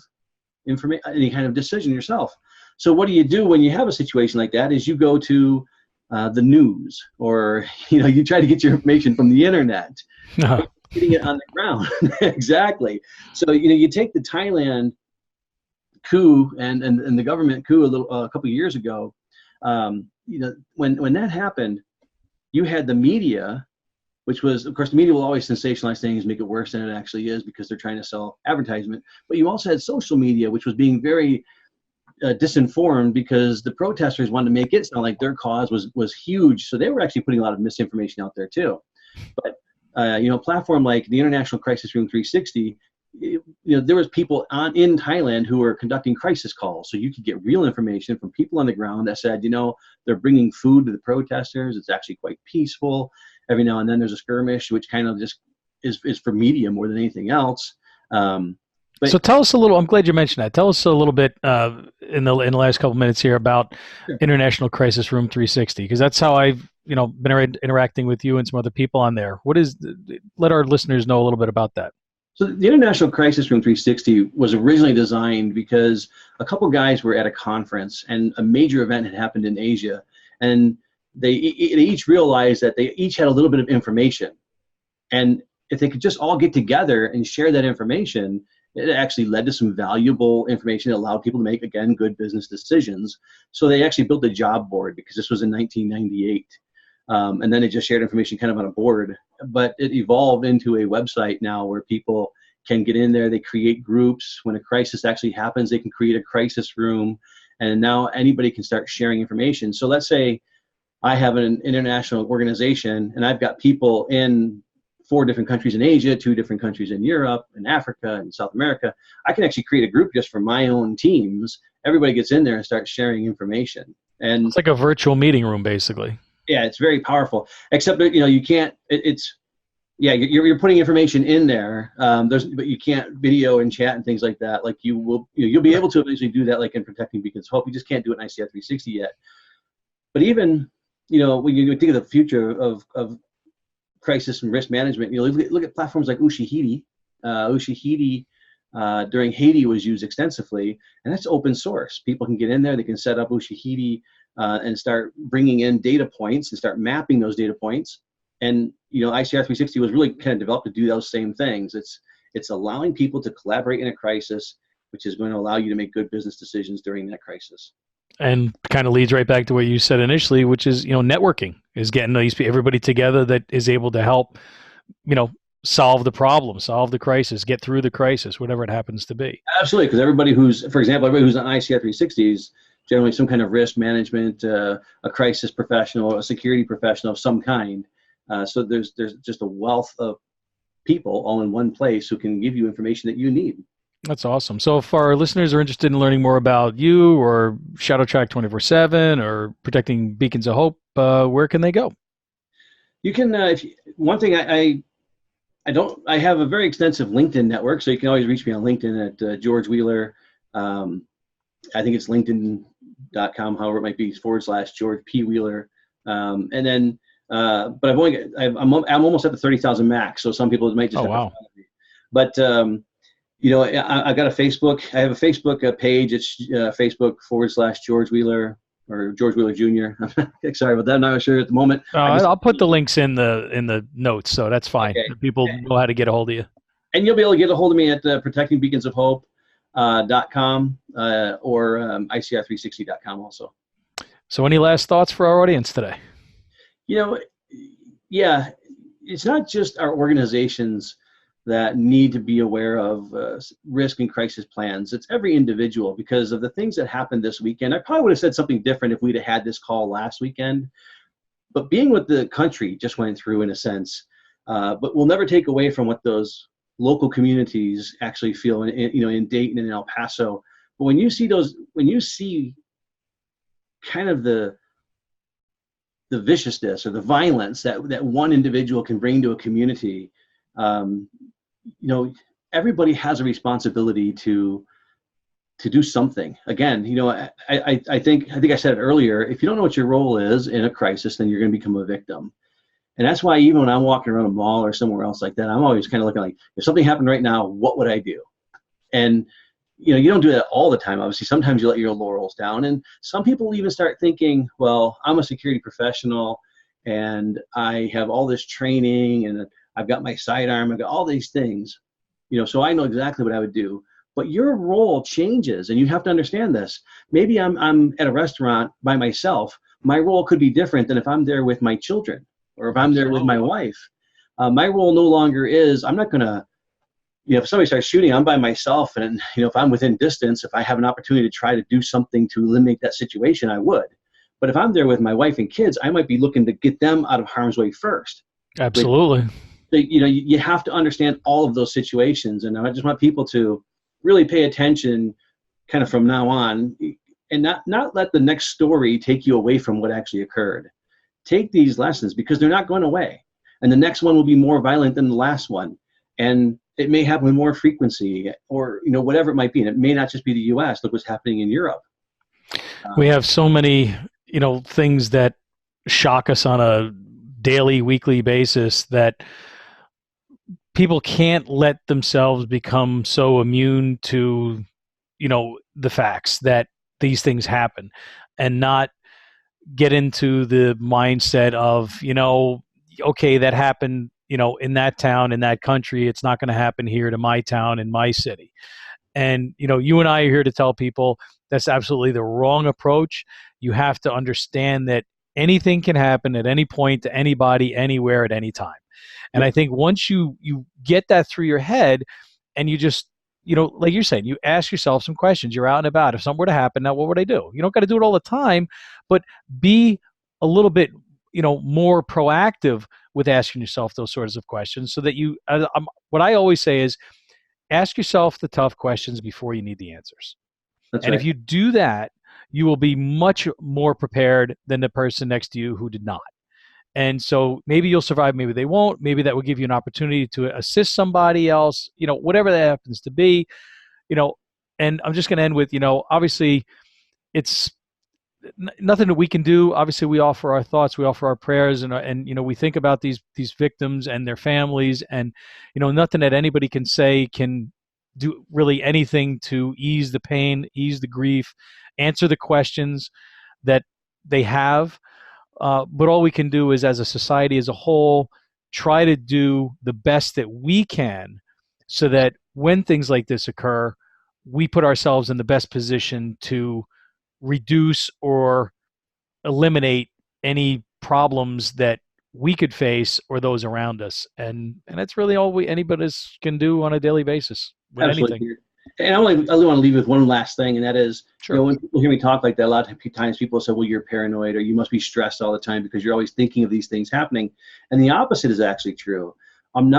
decision yourself. So what do you do when you have a situation like that? Is you go to the news, or you try to get your information from the internet, getting it on the ground. Exactly. So you take the Thailand coup and the government coup a couple of years ago. When that happened, you had the media, which was, of course, the media will always sensationalize things, make it worse than it actually is, because they're trying to sell advertisement. But you also had social media, which was being very disinformed because the protesters wanted to make it sound like their cause was huge. So they were actually putting a lot of misinformation out there too. But a platform like the International Crisis Room 360, there was people in Thailand who were conducting crisis calls, so you could get real information from people on the ground that said, they're bringing food to the protesters. It's actually quite peaceful. Every now and then there's a skirmish, which kind of just is for media more than anything else. So tell us a little. I'm glad you mentioned that. Tell us a little bit in the last couple minutes here about International Crisis Room 360, because that's how I've been interacting with you and some other people on there. Let our listeners know a little bit about that. So the International Crisis Room 360 was originally designed because a couple guys were at a conference and a major event had happened in Asia, and they each realized that they each had a little bit of information, and if they could just all get together and share that information, it actually led to some valuable information that allowed people to make, again, good business decisions. So they actually built a job board, because this was in 1998. And then they just shared information kind of on a board. But it evolved into a website now where people can get in there. They create groups. When a crisis actually happens, they can create a crisis room. And now anybody can start sharing information. So let's say I have an international organization and I've got people in 4 different countries in Asia, 2 different countries in Europe, and Africa, and South America. I can actually create a group just for my own teams. Everybody gets in there and starts sharing information. And it's like a virtual meeting room, basically. Yeah, it's very powerful. Except that you can't. You're putting information in there. But you can't video and chat and things like that. Like you'll be able to eventually do that, like in Protecting Beacons of Hope. You just can't do it in ICR 360 yet. But even when you think of the future of crisis and risk management, look at platforms like Ushahidi. Ushahidi during Haiti was used extensively, and that's open source. People can get in there, they can set up Ushahidi and start bringing in data points and start mapping those data points. And ICR 360 was really kind of developed to do those same things. It's allowing people to collaborate in a crisis, which is going to allow you to make good business decisions during that crisis. And kind of leads right back to what you said initially, which is, networking is getting everybody together that is able to help, solve the problem, solve the crisis, get through the crisis, whatever it happens to be. Absolutely. Because everybody who's on ICR 360 is generally some kind of risk management, a crisis professional, a security professional of some kind. So there's just a wealth of people all in one place who can give you information that you need. That's awesome. So if our listeners are interested in learning more about you or ShadowTrack 24/7 or Protecting Beacons of Hope, where can they go? You can, one thing I have a very extensive LinkedIn network, so you can always reach me on LinkedIn at George Wheeler. I think it's linkedin.com, however it might be, /George P. Wheeler. And then, but I'm almost at the 30,000 max, so some people might just have to follow me. But, I've got a Facebook. I have a Facebook page. It's Facebook /George Wheeler or George Wheeler Jr. Sorry about that. I'm not sure at the moment. I'll put the links in the notes, so that's fine. Okay. People know how to get a hold of you. And you'll be able to get a hold of me at protectingbeaconsofhope.com or ICR360.com also. So any last thoughts for our audience today? Yeah, it's not just our organizations that need to be aware of risk and crisis plans. It's every individual, because of the things that happened this weekend. I probably would have said something different if we'd have had this call last weekend, but being what the country just went through in a sense, but we'll never take away from what those local communities actually feel in Dayton and in El Paso. But when you see kind of the viciousness or the violence that one individual can bring to a community, everybody has a responsibility to do something. Again, I think I said it earlier, if you don't know what your role is in a crisis, then you're going to become a victim. And that's why even when I'm walking around a mall or somewhere else like that, I'm always kind of looking like, if something happened right now, what would I do? And you don't do that all the time. Obviously, sometimes you let your laurels down. And some people even start thinking, well, I'm a security professional and I have all this training and I've got my sidearm, I've got all these things, so I know exactly what I would do. But your role changes, and you have to understand this. Maybe I'm at a restaurant by myself. My role could be different than if I'm there with my children or if I'm there with my wife. My role no longer is, I'm not going to if somebody starts shooting, I'm by myself, and if I'm within distance, if I have an opportunity to try to do something to eliminate that situation, I would. But if I'm there with my wife and kids, I might be looking to get them out of harm's way first. Absolutely. You have to understand all of those situations, and I just want people to really pay attention kind of from now on, and not let the next story take you away from what actually occurred. Take these lessons, because they're not going away, and the next one will be more violent than the last one, and it may happen with more frequency, or whatever it might be, and it may not just be the U.S. Look what's happening in Europe. We have so many things that shock us on a daily, weekly basis that people can't let themselves become so immune to, the facts that these things happen, and not get into the mindset of, okay, that happened, in that town, in that country. It's not going to happen here to my town, in my city. And, you and I are here to tell people that's absolutely the wrong approach. You have to understand that anything can happen at any point to anybody, anywhere, at any time. And I think once you get that through your head, and you just, like you're saying, you ask yourself some questions. You're out and about. If something were to happen, now what would I do? You don't got to do it all the time, but be a little bit, more proactive with asking yourself those sorts of questions, so that what I always say is, ask yourself the tough questions before you need the answers. That's and right. If you do that, you will be much more prepared than the person next to you who did not. And so maybe you'll survive, maybe they won't. Maybe that will give you an opportunity to assist somebody else, whatever that happens to be, and I'm just going to end with, obviously it's nothing that we can do. Obviously we offer our thoughts, we offer our prayers, and we think about these victims and their families, and, nothing that anybody can say can do really anything to ease the pain, ease the grief, answer the questions that they have. But all we can do is, as a society as a whole, try to do the best that we can, so that when things like this occur, we put ourselves in the best position to reduce or eliminate any problems that we could face or those around us. And that's really all anybody can do on a daily basis with Absolutely. anything. And I only want to leave with one last thing, and that is, Sure. when people hear me talk like that, a lot of times people say, well, you're paranoid, or you must be stressed all the time because you're always thinking of these things happening. And the opposite is actually true. I'm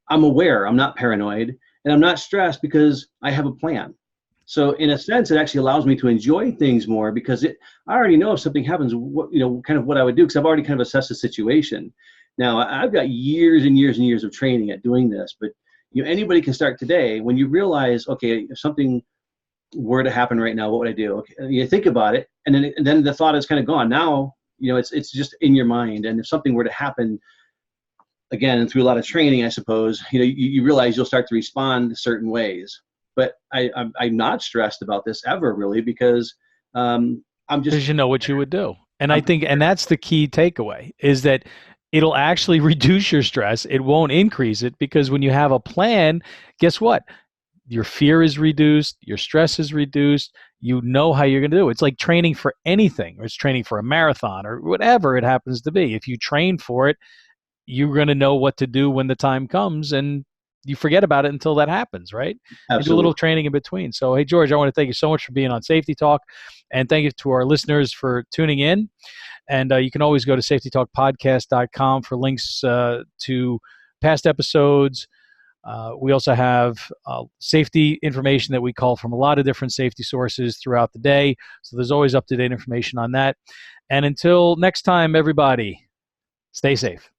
aware, I'm not paranoid, and I'm not stressed because I have a plan. So in a sense, it actually allows me to enjoy things more, because I already know if something happens, kind of what I would do, because I've already kind of assessed the situation. Now, I've got years and years and years of training at doing this, but anybody can start today. When you realize, okay, if something were to happen right now, what would I do? Okay, you think about it, and then the thought is kind of gone. Now, it's just in your mind. And if something were to happen, again, through a lot of training, I suppose, you realize you'll start to respond certain ways. But I'm not stressed about this ever, really, because I'm just, because you know what you would do. And I think, and that's the key takeaway, is that it'll actually reduce your stress. It won't increase it, because when you have a plan, guess what? Your fear is reduced, your stress is reduced, you know how you're going to do it. It's like training for anything, or it's training for a marathon, or whatever it happens to be. If you train for it, you're going to know what to do when the time comes, and you forget about it until that happens, right? Absolutely. You do a little training in between. So, hey, George, I want to thank you so much for being on Safety Talk, and thank you to our listeners for tuning in. And you can always go to safetytalkpodcast.com for links to past episodes. We also have safety information that we call from a lot of different safety sources throughout the day. So there's always up-to-date information on that. And until next time, everybody, stay safe.